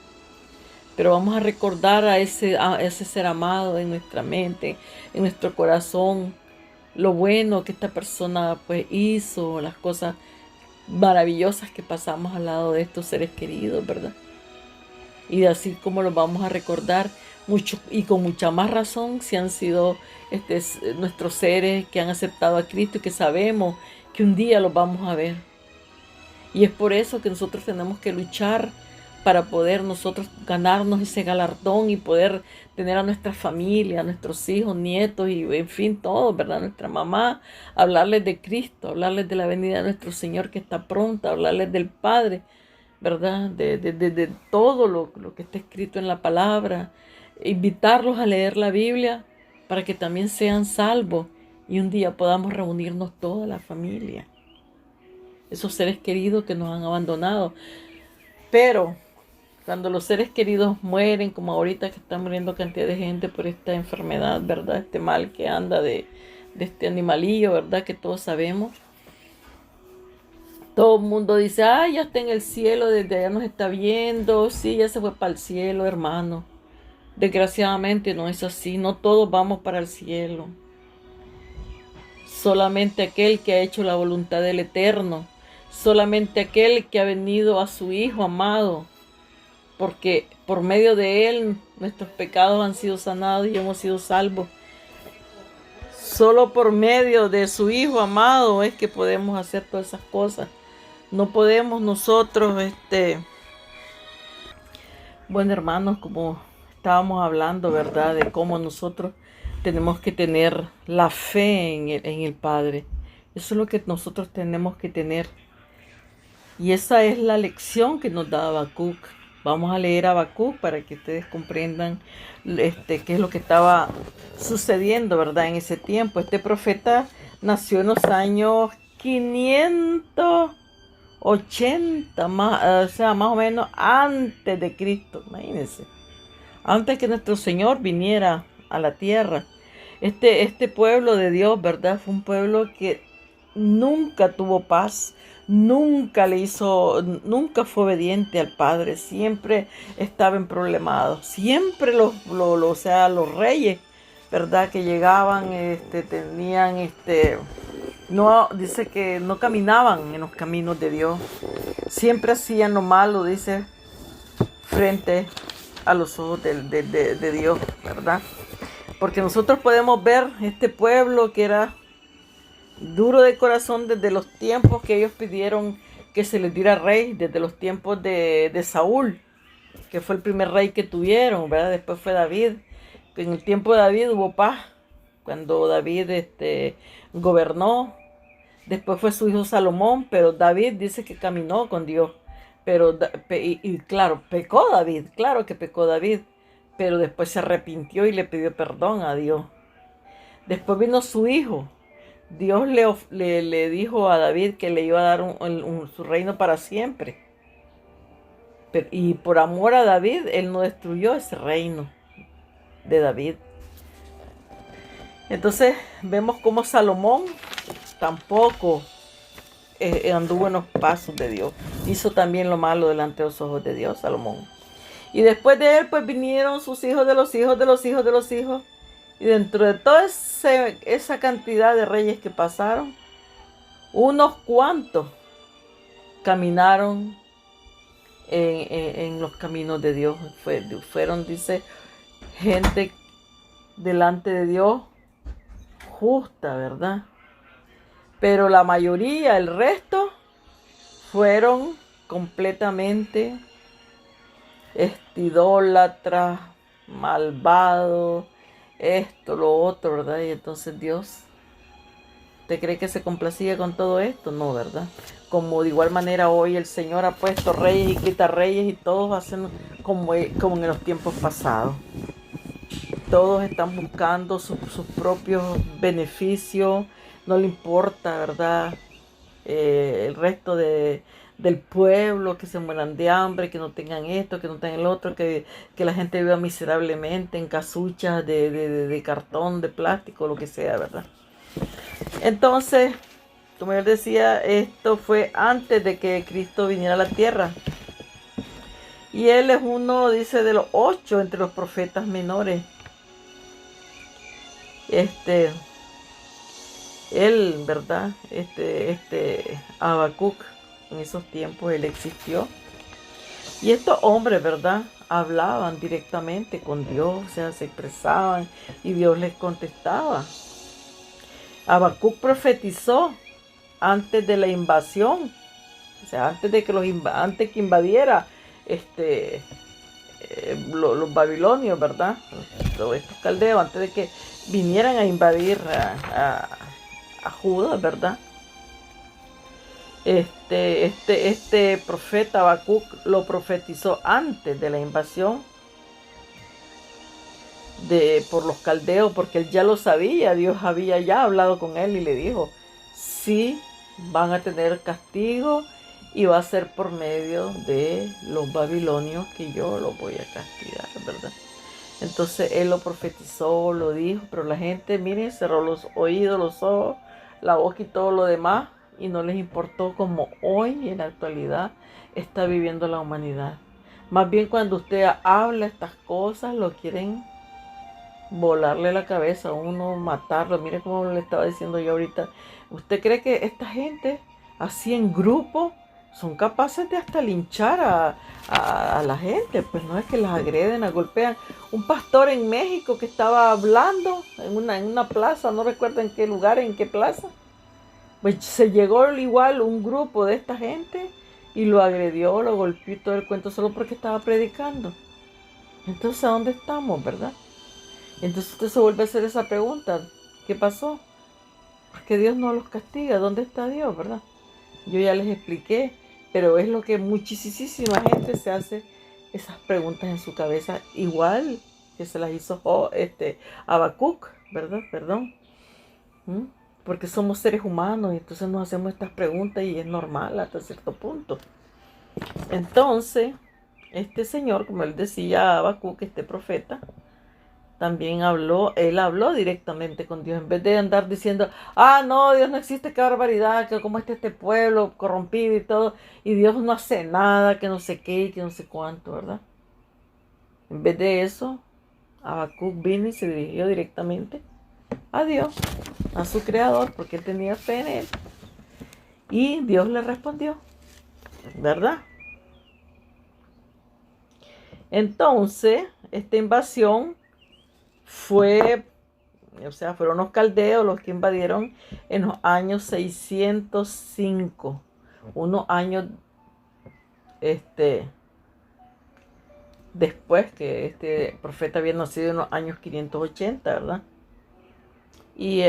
Pero vamos a recordar a ese ser amado en nuestra mente, en nuestro corazón. Lo bueno que esta persona pues hizo, las cosas maravillosas que pasamos al lado de estos seres queridos, ¿verdad? Y así como los vamos a recordar mucho y con mucha más razón si han sido nuestros seres que han aceptado a Cristo y que sabemos que un día los vamos a ver. Y es por eso que nosotros tenemos que luchar para poder nosotros ganarnos ese galardón y poder tener a nuestra familia, a nuestros hijos, nietos y en fin, todos, ¿verdad? Nuestra mamá, hablarles de Cristo, hablarles de la venida de nuestro Señor que está pronta, hablarles del Padre, ¿verdad? De todo lo que está escrito en la palabra, invitarlos a leer la Biblia para que también sean salvos y un día podamos reunirnos toda la familia, esos seres queridos que nos han abandonado. Pero cuando los seres queridos mueren, como ahorita que están muriendo cantidad de gente por esta enfermedad, ¿verdad? Este mal que anda de este animalillo, ¿verdad? Que todos sabemos. Todo el mundo dice, ya está en el cielo, desde allá nos está viendo. Sí, ya se fue para el cielo, hermano. Desgraciadamente no es así, no todos vamos para el cielo. Solamente aquel que ha hecho la voluntad del Eterno. Solamente aquel que ha venido a su Hijo amado. Porque por medio de Él nuestros pecados han sido sanados y hemos sido salvos. Solo por medio de su Hijo amado es que podemos hacer todas esas cosas. No podemos nosotros, bueno hermanos, como estábamos hablando, ¿verdad? De cómo nosotros tenemos que tener la fe en el Padre. Eso es lo que nosotros tenemos que tener. Y esa es la lección que nos da Habacuc. Vamos a leer Habacuc para que ustedes comprendan qué es lo que estaba sucediendo, ¿verdad? En ese tiempo. Este profeta nació en los años 580, o sea, más o menos antes de Cristo. Imagínense. Antes que nuestro Señor viniera a la tierra. Este pueblo de Dios, ¿verdad? Fue un pueblo que nunca tuvo paz. Nunca fue obediente al Padre, siempre estaba en problemados, siempre los reyes, ¿verdad? Que llegaban, tenían, no, dice que no caminaban en los caminos de Dios, siempre hacían lo malo, dice, frente a los ojos de Dios, ¿verdad? Porque nosotros podemos ver este pueblo que era duro de corazón desde los tiempos que ellos pidieron que se les diera rey, desde los tiempos de Saúl, que fue el primer rey que tuvieron, ¿verdad? Después fue David. En el tiempo de David hubo paz, cuando David gobernó. Después fue su hijo Salomón, pero David dice que caminó con Dios. Pero, claro, pecó David, claro que pecó David, pero después se arrepintió y le pidió perdón a Dios. Después vino su hijo. Dios le dijo a David que le iba a dar su reino para siempre. Y por amor a David, él no destruyó ese reino de David. Entonces vemos cómo Salomón tampoco anduvo en los pasos de Dios. Hizo también lo malo delante de los ojos de Dios, Salomón. Y después de él, pues vinieron sus hijos de los hijos de los hijos de los hijos. Y dentro de toda esa cantidad de reyes que pasaron, Unos cuantos caminaron en los caminos de Dios. Fueron, dice, gente delante de Dios justa, ¿verdad? Pero la mayoría, el resto, fueron completamente idólatras, malvados, esto, lo otro, ¿verdad? Y entonces Dios, ¿te cree que se complacía con todo esto? No, ¿verdad? Como de igual manera hoy el Señor ha puesto reyes y quita reyes y todos hacen como en los tiempos pasados. Todos están buscando sus propios beneficios, no le importa, ¿verdad? El resto del pueblo, que se mueran de hambre, que no tengan esto, que no tengan el otro, que la gente viva miserablemente en casuchas de cartón, de plástico, lo que sea, ¿verdad? Entonces, como yo decía, esto fue antes de que Cristo viniera a la tierra. Y él es uno, dice, de los 8 entre los profetas menores. Él, ¿verdad? Habacuc, en esos tiempos él existió. Y estos hombres, ¿verdad? Hablaban directamente con Dios, o sea, se expresaban y Dios les contestaba. Habacuc profetizó antes de la invasión, o sea, antes de que antes que invadiera los babilonios, ¿verdad? Todos estos caldeos, antes de que vinieran a invadir a Judá, ¿verdad? Este profeta Habacuc lo profetizó antes de la invasión por los caldeos, porque él ya lo sabía. Dios había ya hablado con él y le dijo, sí, van a tener castigo y va a ser por medio de los babilonios que yo los voy a castigar, ¿verdad? Entonces él lo profetizó, lo dijo, pero la gente, miren, cerró los oídos, los ojos, la boca y todo lo demás, y no les importó como hoy en la actualidad está viviendo la humanidad. Más bien cuando usted habla estas cosas, lo quieren volarle la cabeza a uno, matarlo. Mire como le estaba diciendo yo ahorita. ¿Usted cree que esta gente, así en grupo, son capaces de hasta linchar a la gente? Pues no es que las agreden, las golpean. Un pastor en México que estaba hablando en una plaza, no recuerdo en qué lugar, en qué plaza, pues se llegó igual un grupo de esta gente y lo agredió, lo golpeó y todo el cuento solo porque estaba predicando. Entonces, ¿a dónde estamos, verdad? Entonces usted se vuelve a hacer esa pregunta, ¿qué pasó? Porque Dios no los castiga, ¿dónde está Dios, verdad? Yo ya les expliqué, pero es lo que muchísima gente se hace esas preguntas en su cabeza, igual que se las hizo Habacuc, ¿verdad? Perdón. ¿Mm? Porque somos seres humanos y entonces nos hacemos estas preguntas y es normal hasta cierto punto. Entonces, este señor, como él decía, Habacuc, este profeta, también él habló directamente con Dios, en vez de andar diciendo, no, Dios no existe, qué barbaridad, que cómo está este pueblo corrompido y todo, y Dios no hace nada, que no sé qué, que no sé cuánto, ¿verdad? En vez de eso, Habacuc vino y se dirigió directamente a Dios, a su creador, porque él tenía fe en él, y Dios le respondió, ¿verdad? Entonces, esta invasión fueron los caldeos los que invadieron en los años 605, unos años después que este profeta había nacido en los años 580, ¿verdad? Y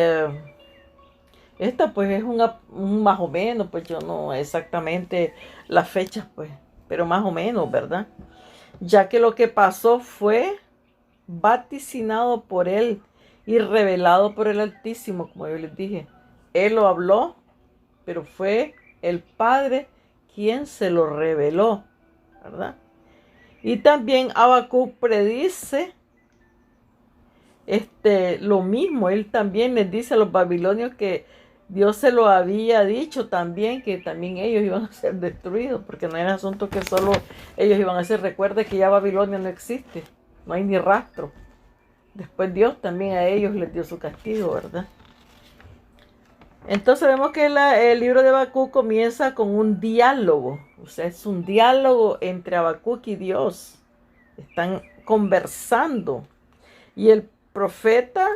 esta pues es un más o menos, pues yo no exactamente las fechas, pues, pero más o menos, ¿verdad? Ya que lo que pasó fue vaticinado por él y revelado por el Altísimo, como yo les dije. Él lo habló, pero fue el Padre quien se lo reveló, ¿verdad? Y también Habacuc predice lo mismo. Él también les dice a los babilonios que Dios se lo había dicho también, que también ellos iban a ser destruidos, porque no era asunto que solo ellos iban a ser. Recuerde que ya Babilonia no existe, no hay ni rastro. Después Dios también a ellos les dio su castigo, ¿verdad? Entonces vemos que el libro de Habacuc comienza con un diálogo. O sea, es un diálogo entre Habacuc y Dios. Están conversando. Y el profeta,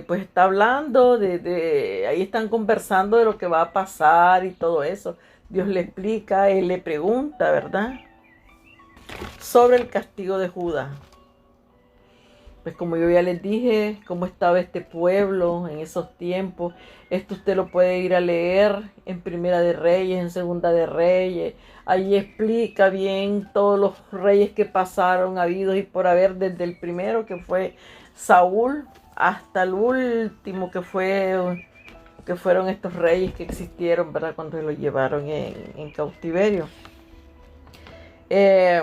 pues está hablando ahí están conversando de lo que va a pasar y todo eso. Dios le explica, él le pregunta, ¿verdad? Sobre el castigo de Judá. Pues como yo ya les dije, cómo estaba este pueblo en esos tiempos. Esto usted lo puede ir a leer en Primera de Reyes, en Segunda de Reyes. Ahí explica bien todos los reyes que pasaron, habidos y por haber, desde el primero que fue Saúl hasta el último que fueron estos reyes que existieron, ¿verdad? Cuando se los llevaron en cautiverio. Eh,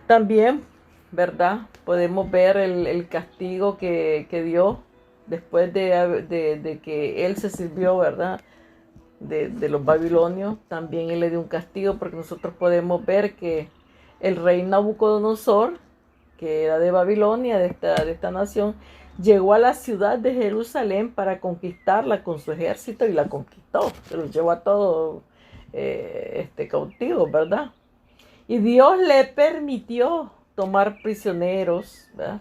También, ¿verdad? Podemos ver el castigo que dio después de que él se sirvió, ¿verdad? De los babilonios. También él le dio un castigo porque nosotros podemos ver que el rey Nabucodonosor, que era de Babilonia, de esta nación, llegó a la ciudad de Jerusalén para conquistarla con su ejército y la conquistó. Se los llevó a todos cautivos, ¿verdad? Y Dios le permitió tomar prisioneros, ¿verdad?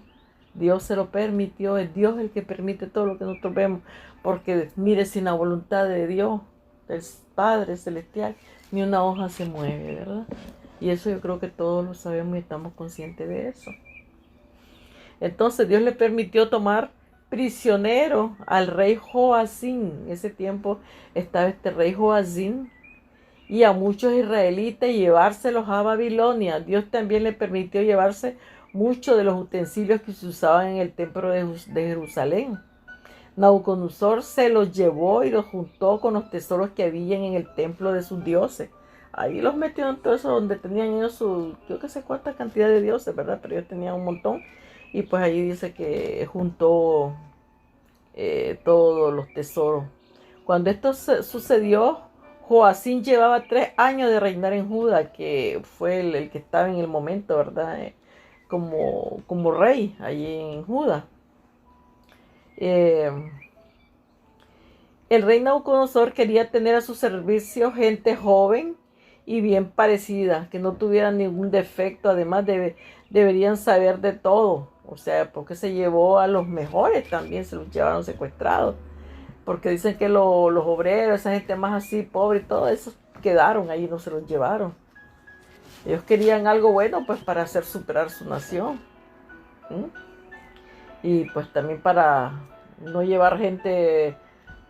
Dios se lo permitió, es Dios el que permite todo lo que nosotros vemos, porque mire, sin la voluntad de Dios, del Padre Celestial, ni una hoja se mueve, ¿verdad? Y eso yo creo que todos lo sabemos y estamos conscientes de eso. Entonces Dios le permitió tomar prisionero al rey Joacín. En ese tiempo estaba este rey Joacín, y a muchos israelitas y llevárselos a Babilonia. Dios también le permitió llevarse muchos de los utensilios que se usaban en el templo de Jerusalén. Nabucodonosor se los llevó y los juntó con los tesoros que habían en el templo de sus dioses. Ahí los metió en todo eso donde tenían ellos su, creo que sé cuánta cantidad de dioses, ¿verdad? Pero ellos tenían un montón. Y pues ahí dice que juntó todos los tesoros. Cuando esto sucedió, Joacín llevaba 3 años de reinar en Judá, que fue el que estaba en el momento, ¿verdad? Como rey allí en Judá. Eh, el rey Nabucodonosor quería tener a su servicio gente joven y bien parecida, que no tuvieran ningún defecto. Además, deberían saber de todo. O sea, porque se llevó a los mejores también, se los llevaron secuestrados. Porque dicen que los obreros, esa gente más así, pobre y todo eso, quedaron ahí, no se los llevaron. Ellos querían algo bueno, pues para hacer superar su nación. ¿Mm? Y pues también para no llevar gente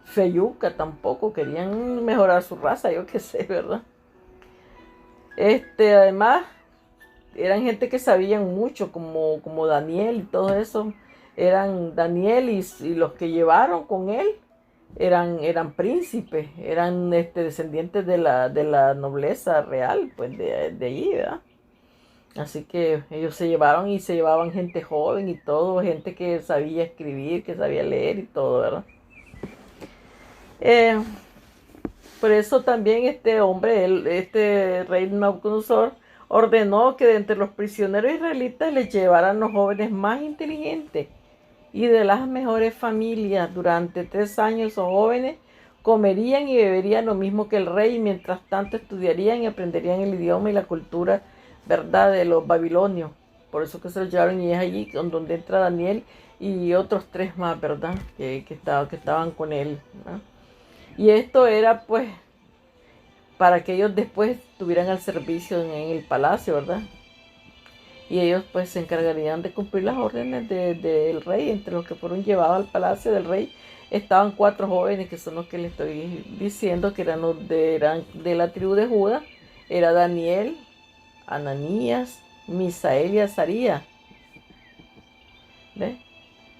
feyuca tampoco, querían mejorar su raza, yo qué sé, ¿verdad? Además, eran gente que sabían mucho, como Daniel y todo eso. Eran Daniel y los que llevaron con él eran príncipes, eran descendientes de la nobleza real, pues de allí, ¿verdad? Así que ellos se llevaron y se llevaban gente joven y todo, gente que sabía escribir, que sabía leer y todo, ¿verdad? Eh, por eso también este hombre, este rey Nabucodonosor, ordenó que de entre los prisioneros israelitas les llevaran los jóvenes más inteligentes y de las mejores familias. Durante 3 años esos jóvenes comerían y beberían lo mismo que el rey, y mientras tanto estudiarían y aprenderían el idioma y la cultura, ¿verdad?, de los babilonios. Por eso que se los llevaron, y es allí donde entra Daniel y otros 3 más, ¿verdad?, que estaban con él, ¿verdad? Y esto era pues para que ellos después tuvieran al servicio en el palacio, ¿verdad? Y ellos pues se encargarían de cumplir las órdenes del rey. Entre los que fueron llevados al palacio del rey estaban 4 jóvenes, que son los que les estoy diciendo, que eran de la tribu de Judá. Era Daniel, Ananías, Misael y Azarías. ¿Ve?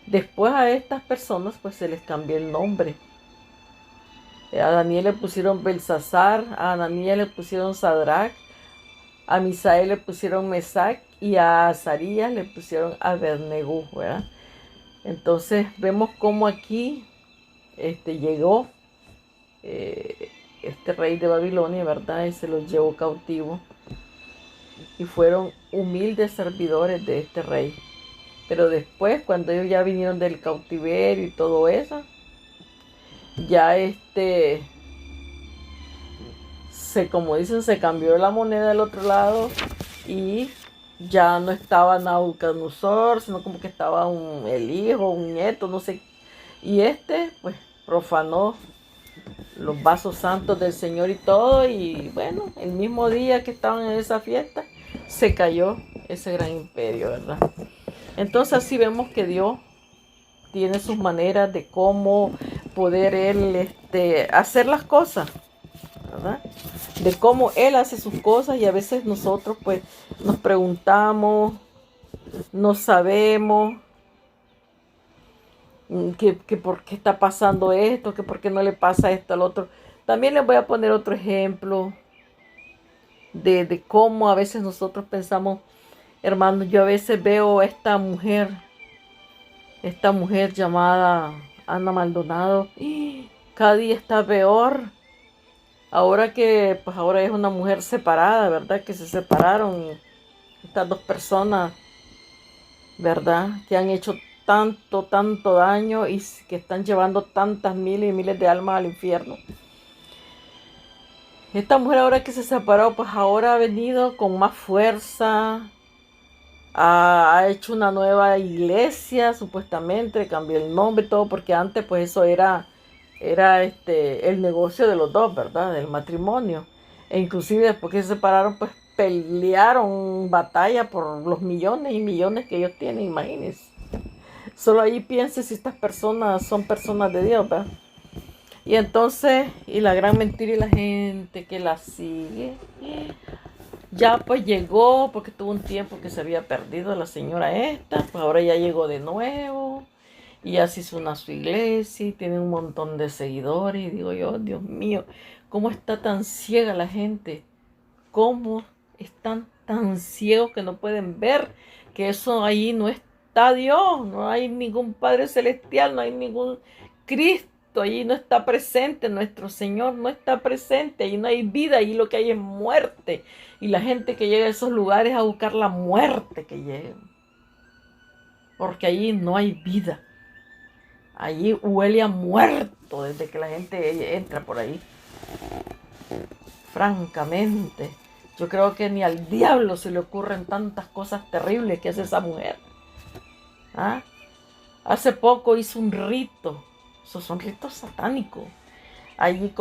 Después a estas personas pues se les cambió el nombre. A Daniel le pusieron Belsasar, a Ananías le pusieron Sadrach, a Misael le pusieron Mesac y a Azarías le pusieron Abednego, ¿verdad? Entonces vemos cómo aquí llegó este rey de Babilonia, ¿verdad? Y se los llevó cautivo. Y fueron humildes servidores de este rey. Pero después, cuando ellos ya vinieron del cautiverio y todo eso, ya como dicen, se cambió la moneda del otro lado y ya no estaba Nabucodonosor, sino como que estaba el hijo, un nieto, no sé. Y pues, profanó los vasos santos del Señor y todo. Y bueno, el mismo día que estaban en esa fiesta, se cayó ese gran imperio, ¿verdad? Entonces así vemos que Dios tiene sus maneras de cómo poder Él hacer las cosas, ¿verdad? De cómo Él hace sus cosas, y a veces nosotros pues nos preguntamos, no sabemos que por qué está pasando esto, que por qué no le pasa esto al otro. También les voy a poner otro ejemplo de cómo a veces nosotros pensamos, hermanos, yo a veces veo a esta mujer llamada Ana Maldonado, y cada día está peor. Ahora que, pues ahora es una mujer separada, ¿verdad? Que se separaron estas dos personas, ¿verdad? Que han hecho tanto, tanto daño y que están llevando tantas miles y miles de almas al infierno. Esta mujer ahora que se separó, pues ahora ha venido con más fuerza, ha hecho una nueva iglesia, supuestamente, cambió el nombre y todo, porque antes pues eso era el negocio de los dos, ¿verdad? Del matrimonio. E inclusive después que se separaron, pues pelearon batalla por los millones y millones que ellos tienen, imagínense. Solo ahí piense si estas personas son personas de Dios, ¿verdad? Y entonces, y la gran mentira y la gente que la sigue, ya pues llegó, porque tuvo un tiempo que se había perdido la señora esta, pues ahora ya llegó de nuevo, y ya se hizo su iglesia, y tiene un montón de seguidores, y digo yo, Dios mío, ¿cómo está tan ciega la gente? ¿Cómo están tan ciegos que no pueden ver que eso ahí no está Dios? No hay ningún Padre Celestial, no hay ningún Cristo, allí no está presente, nuestro Señor no está presente, allí no hay vida, allí lo que hay es muerte. Y la gente que llega a esos lugares a buscar la muerte que llega, porque allí no hay vida. Allí huele a muerto desde que la gente entra por ahí. Francamente, yo creo que ni al diablo se le ocurren tantas cosas terribles que hace esa mujer. ¿Ah? Hace poco hizo un rito, esos son ritos satánicos, allí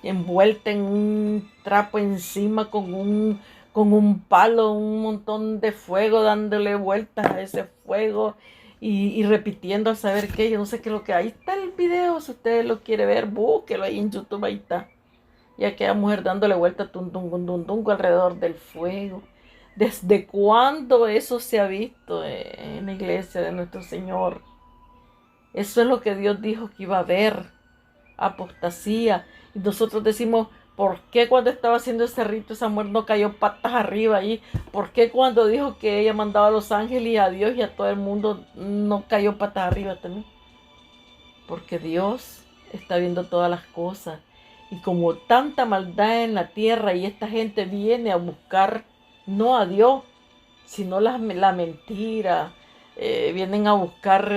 envuelta en un trapo encima, con un palo, un montón de fuego, dándole vueltas a ese fuego y repitiendo a saber qué, yo no sé qué es lo que hay. Ahí está el video, si usted lo quiere ver, búsquelo ahí en YouTube, ahí está. Y aquella mujer dándole vuelta tuntungo alrededor del fuego. ¿Desde cuándo eso se ha visto en la iglesia de nuestro Señor? Eso es lo que Dios dijo que iba a haber, apostasía. Y nosotros decimos, ¿por qué cuando estaba haciendo ese rito esa mujer no cayó patas arriba ahí? ¿Por qué cuando dijo que ella mandaba a los ángeles y a Dios y a todo el mundo no cayó patas arriba también? Porque Dios está viendo todas las cosas. Y como tanta maldad en la tierra y esta gente viene a buscar no a Dios, sino la mentira, vienen a buscar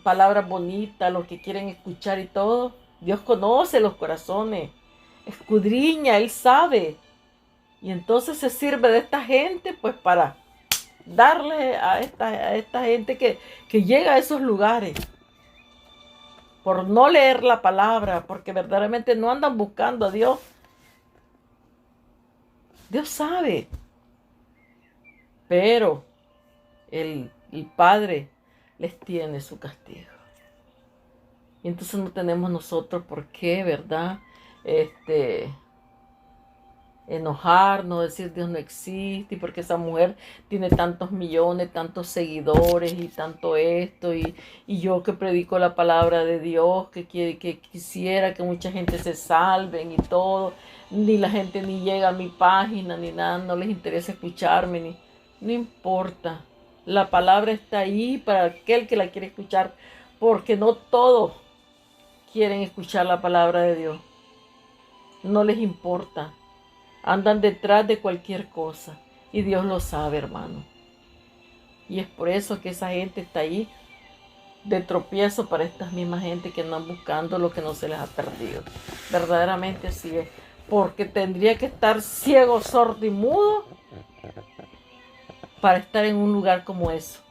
palabras bonitas, lo que quieren escuchar y todo. Dios conoce los corazones, escudriña, Él sabe. Y entonces se sirve de esta gente pues para darle a esta gente que llega a esos lugares por no leer la palabra, porque verdaderamente no andan buscando a Dios. Dios sabe, pero el Padre les tiene su castigo. Y entonces no tenemos nosotros por qué, ¿verdad? Enojarnos, decir Dios no existe, y porque esa mujer tiene tantos millones, tantos seguidores y tanto esto, y yo que predico la palabra de Dios, que quisiera que mucha gente se salven y todo, ni la gente ni llega a mi página, ni nada, no les interesa escucharme, no importa. La palabra está ahí para aquel que la quiere escuchar, porque no todos quieren escuchar la palabra de Dios. No les importa. Andan detrás de cualquier cosa. Y Dios lo sabe, hermano. Y es por eso que esa gente está ahí de tropiezo para esta misma gente que andan buscando lo que no se les ha perdido. Verdaderamente así es. Porque tendría que estar ciego, sordo y mudo para estar en un lugar como eso.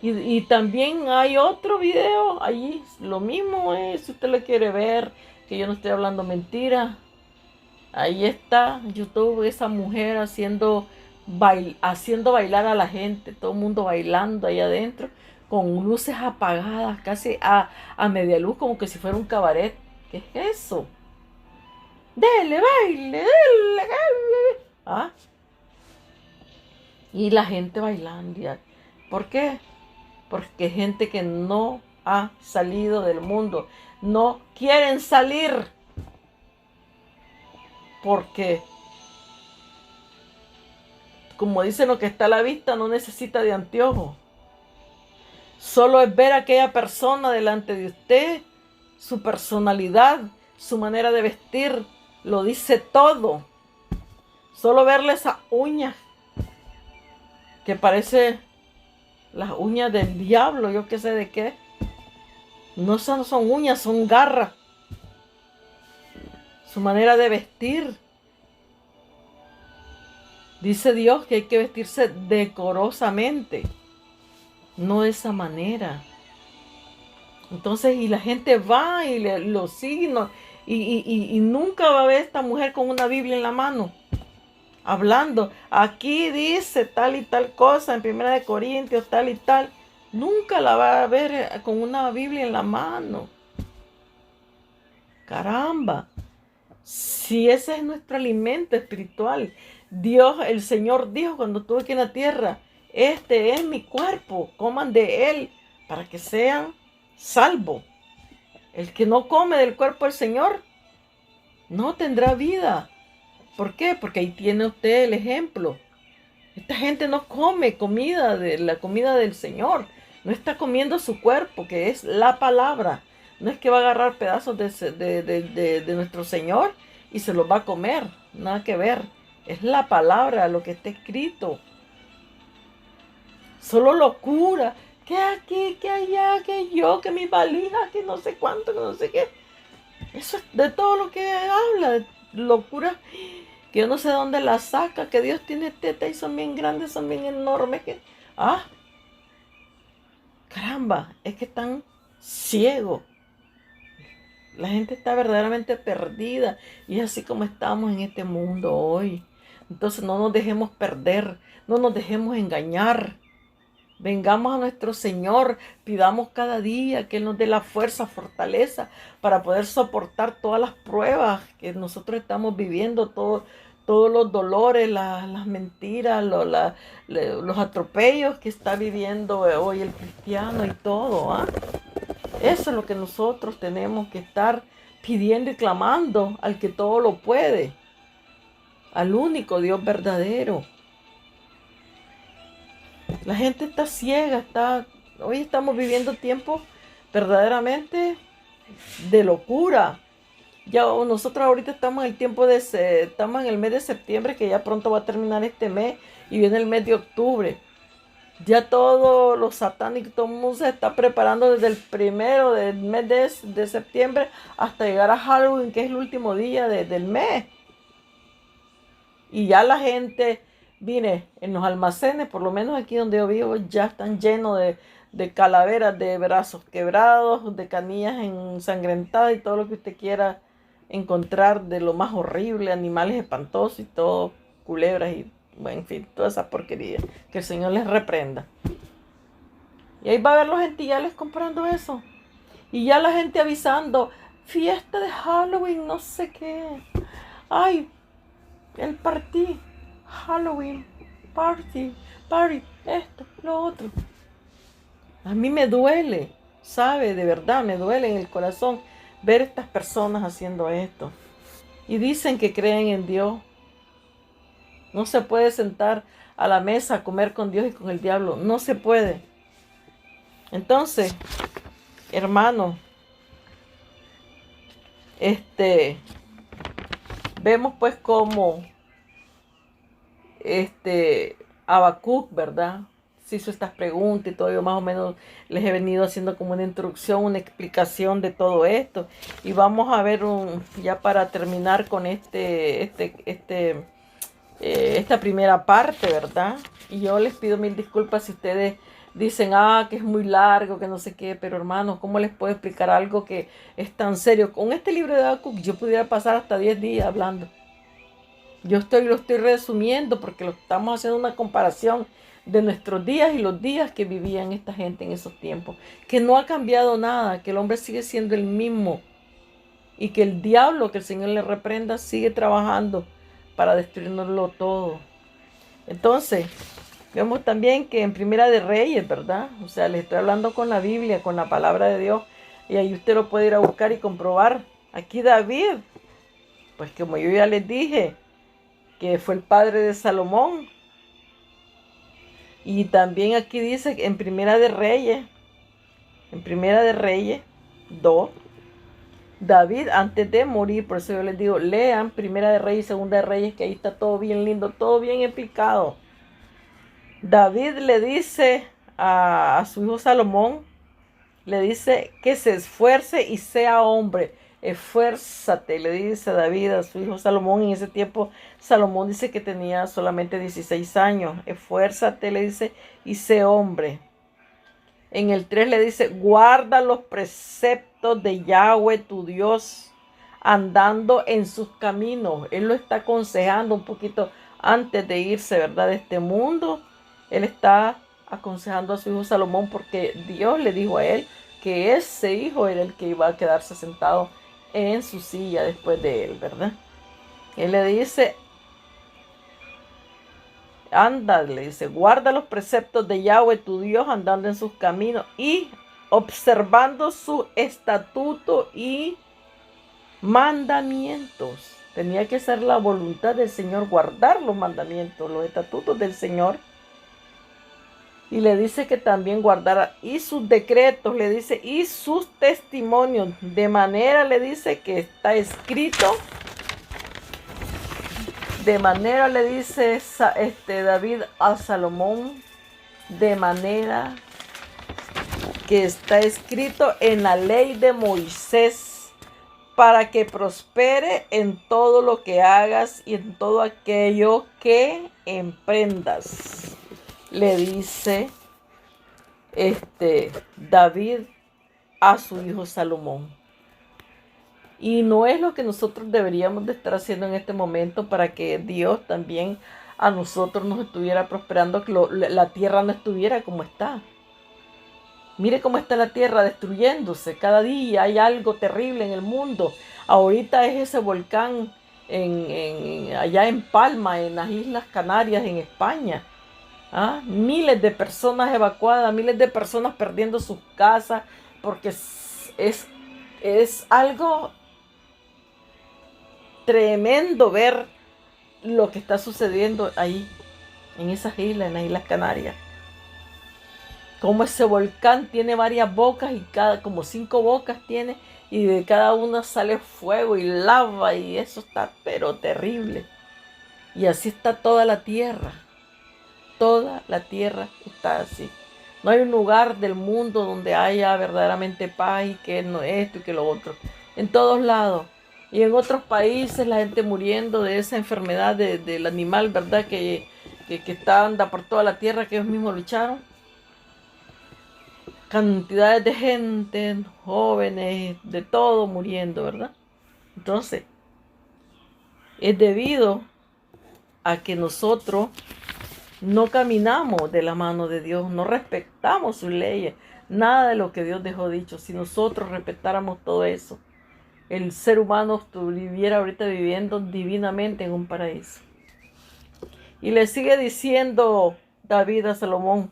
Y también hay otro video allí, lo mismo si usted lo quiere ver, que yo no estoy hablando mentira. Ahí está YouTube, esa mujer haciendo bailar a la gente, todo el mundo bailando ahí adentro, con luces apagadas, casi a media luz, como que si fuera un cabaret. ¿Qué es eso? Dele, baile, dele, baile. ¿Ah? Y la gente bailando. ¿Por qué? Porque gente que no ha salido del mundo, no quieren salir, porque como dicen, lo que está a la vista no necesita de anteojos. Solo es ver a aquella persona delante de usted, su personalidad, su manera de vestir, lo dice todo. Solo verle esas uñas, que parece las uñas del diablo, yo qué sé de qué. No son uñas, son garras. Su manera de vestir. Dice Dios que hay que vestirse decorosamente, no de esa manera. Entonces, y la gente va y lo sigue, y nunca va a ver esta mujer con una Biblia en la mano, hablando. Aquí dice tal y tal cosa, en 1 Corintios tal y tal. Nunca la va a ver con una Biblia en la mano. Caramba. Si ese es nuestro alimento espiritual. Dios, el Señor dijo cuando estuve aquí en la tierra, este es mi cuerpo, coman de él para que sean salvos. El que no come del cuerpo del Señor no tendrá vida. ¿Por qué? Porque ahí tiene usted el ejemplo. Esta gente no come la comida del Señor. No está comiendo su cuerpo, que es la palabra. No es que va a agarrar pedazos de nuestro Señor y se los va a comer. Nada que ver. Es la palabra, lo que está escrito. Solo locura. Que aquí, que allá, que yo, que mi valija, que no sé cuánto, que no sé qué. Eso es de todo lo que habla, de locura, que yo no sé de dónde la saca, que Dios tiene tetas y son bien grandes, son bien enormes. Caramba, es que están ciegos. La gente está verdaderamente perdida y es así como estamos en este mundo hoy. Entonces no nos dejemos perder, no nos dejemos engañar. Vengamos a nuestro Señor, pidamos cada día que Él nos dé la fuerza, fortaleza para poder soportar todas las pruebas que nosotros estamos viviendo, todos los dolores, las mentiras, los atropellos que está viviendo hoy el cristiano y todo. Eso es lo que nosotros tenemos que estar pidiendo y clamando al que todo lo puede, al único Dios verdadero. La gente está ciega, hoy estamos viviendo tiempos verdaderamente de locura. Ya nosotros ahorita estamos estamos en el mes de septiembre, que ya pronto va a terminar este mes, y viene el mes de octubre. Ya todos los satánicos, todo el mundo se está preparando desde el primero del mes de septiembre hasta llegar a Halloween, que es el último día del mes. Y ya la gente, mire, en los almacenes, por lo menos aquí donde yo vivo, ya están llenos de calaveras, de brazos quebrados, de canillas ensangrentadas y todo lo que usted quiera encontrar de lo más horrible, animales espantosos y todo, culebras y, bueno, en fin, toda esa porquería. Que el Señor les reprenda. Y ahí va a haber los gentiles comprando eso. Y ya la gente avisando, fiesta de Halloween, no sé qué. Ay, el party, Halloween, party, esto, lo otro. A mí me duele, ¿sabe? De verdad, me duele en el corazón ver estas personas haciendo esto. Y dicen que creen en Dios. No se puede sentar a la mesa a comer con Dios y con el diablo. No se puede. Entonces, hermano, vemos pues como Habacuc, ¿verdad? se hizo estas preguntas y todo, yo más o menos les he venido haciendo como una introducción, una explicación de todo esto. Y vamos a ver ya para terminar con esta primera parte, ¿verdad? Y yo les pido mil disculpas si ustedes dicen, que es muy largo, que no sé qué, pero hermanos, ¿cómo les puedo explicar algo que es tan serio? Con este libro de Habacuc yo pudiera pasar hasta 10 días hablando. Yo lo estoy resumiendo porque lo estamos haciendo una comparación de nuestros días y los días que vivían esta gente en esos tiempos. Que no ha cambiado nada, que el hombre sigue siendo el mismo y que el diablo, que el Señor le reprenda, sigue trabajando para destruirnoslo todo. Entonces, vemos también que en Primera de Reyes, ¿verdad? O sea, les estoy hablando con la Biblia, con la palabra de Dios, y ahí usted lo puede ir a buscar y comprobar. Aquí David, pues como yo ya les dije, que fue el padre de Salomón. Y también aquí dice en Primera de Reyes 2, David antes de morir, por eso yo les digo, lean Primera de Reyes y Segunda de Reyes, que ahí está todo bien lindo, todo bien explicado. David le dice a su hijo Salomón, le dice que se esfuerce y sea hombre. Esfuérzate, le dice David a su hijo Salomón. En ese tiempo Salomón dice que tenía solamente 16 años. Esfuérzate, le dice, y sé hombre. En el 3 le dice, guarda los preceptos de Yahweh tu Dios, andando en sus caminos. Él lo está aconsejando un poquito antes de irse, ¿verdad?, de este mundo. Él está aconsejando a su hijo Salomón porque Dios le dijo a él que ese hijo era el que iba a quedarse sentado en su silla después de él, ¿verdad? Él le dice, anda, le dice, guarda los preceptos de Yahweh tu Dios, andando en sus caminos y observando su estatuto y mandamientos. Tenía que ser la voluntad del Señor, guardar los mandamientos, los estatutos del Señor. Y le dice que también guardara y sus decretos, le dice, y sus testimonios. De manera, le dice, que está escrito. De manera, le dice David a Salomón, de manera que está escrito en la ley de Moisés, para que prospere en todo lo que hagas y en todo aquello que emprendas. Le dice David a su hijo Salomón. Y no es lo que nosotros deberíamos de estar haciendo en este momento para que Dios también a nosotros nos estuviera prosperando, que la tierra no estuviera como está. Mire cómo está la tierra destruyéndose. Cada día hay algo terrible en el mundo. Ahorita es ese volcán allá en Palma, en las Islas Canarias, en España. Miles de personas evacuadas, miles de personas perdiendo sus casas, porque es algo tremendo ver lo que está sucediendo ahí, en esas islas, en las Islas Canarias. Como ese volcán tiene varias bocas y como 5 bocas tiene, y de cada una sale fuego y lava, y eso está pero terrible. Y así está toda la tierra. Toda la tierra está así. No hay un lugar del mundo donde haya verdaderamente paz y que no esto y que lo otro. En todos lados. Y en otros países la gente muriendo de esa enfermedad del animal, ¿verdad? Que anda por toda la tierra, que ellos mismos lucharon. Cantidades de gente, jóvenes, de todo muriendo, ¿verdad? Entonces, es debido a que nosotros no caminamos de la mano de Dios, no respetamos sus leyes, nada de lo que Dios dejó dicho. Si nosotros respetáramos todo eso, el ser humano estuviera ahorita viviendo divinamente en un paraíso. Y le sigue diciendo David a Salomón,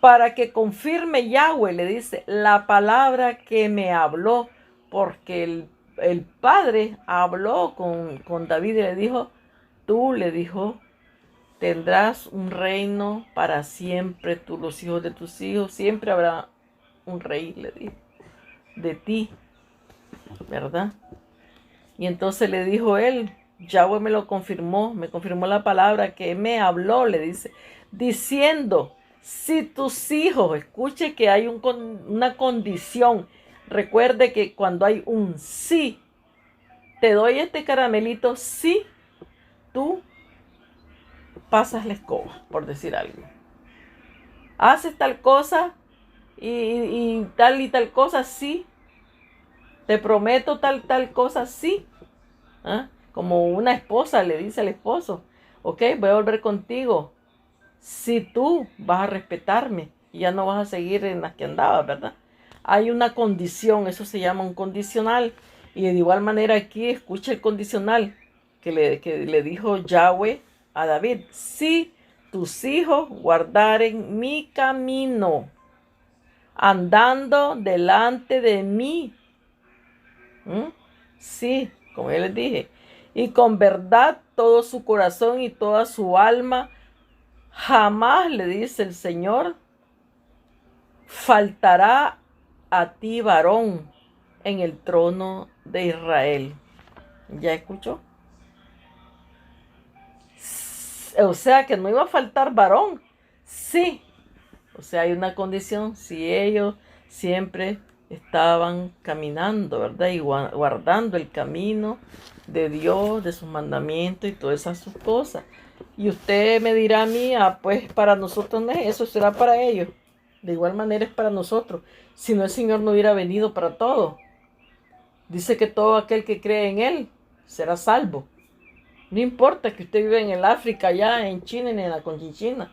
para que confirme Yahweh, le dice, la palabra que me habló, porque el padre habló con David y le dijo, tú, le dijo, tendrás un reino para siempre, tú, los hijos de tus hijos, siempre habrá un rey, le dijo, de ti, ¿verdad? Y entonces le dijo él, Yahweh me confirmó la palabra que me habló, le dice, diciendo, Si tus hijos, escuche que hay una condición. Recuerde que cuando hay un sí, te doy este caramelito si tú pasas la escoba, por decir algo. Haces tal cosa y tal cosa, sí. Te prometo tal cosa, sí. ¿Ah? Como una esposa le dice al esposo, ok, voy a volver contigo si tú vas a respetarme y ya no vas a seguir en las que andabas, ¿verdad? Hay una condición, eso se llama un condicional. Y de igual manera aquí escucha el condicional que le dijo Yahweh a David. Si tus hijos guardaren mi camino, andando delante de mí. Sí, como ya les dije. Y con verdad todo su corazón y toda su alma, jamás, le dice el Señor, faltará a ti varón en el trono de Israel. ¿Ya escuchó? O sea que no iba a faltar varón. Sí. O sea, hay una condición. Si ellos siempre estaban caminando, ¿verdad? Y guardando el camino de Dios, de sus mandamientos y todas esas sus cosas. Y usted me dirá a mí, pues para nosotros no es eso, será para ellos. De igual manera es para nosotros. Si no, el Señor no hubiera venido para todo. Dice que todo aquel que cree en Él será salvo. No importa que usted viva en el África, allá en China, en la Conchinchina.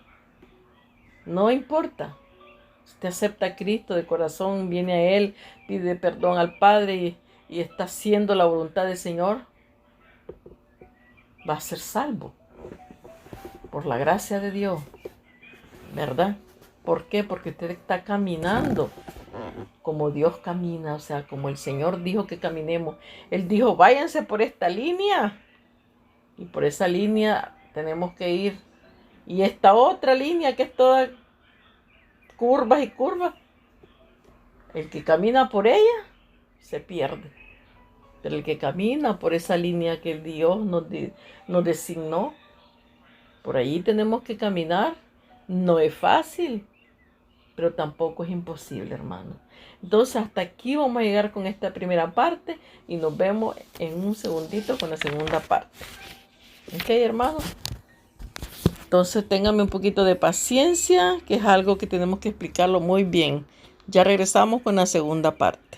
No importa. Usted acepta a Cristo de corazón, viene a Él, pide perdón al Padre y está haciendo la voluntad del Señor. Va a ser salvo. Por la gracia de Dios. ¿Verdad? ¿Por qué? Porque usted está caminando como Dios camina, o sea, como el Señor dijo que caminemos. Él dijo, váyanse por esta línea. Y por esa línea tenemos que ir. Y esta otra línea que es toda curvas y curvas, el que camina por ella se pierde. Pero el que camina por esa línea que Dios nos designó, por ahí tenemos que caminar. No es fácil, pero tampoco es imposible, hermano. Entonces hasta aquí vamos a llegar con esta primera parte y nos vemos en un segundito con la segunda parte. ¿Ok, hermano? Entonces téngame un poquito de paciencia, que es algo que tenemos que explicarlo muy bien. Ya regresamos con la segunda parte.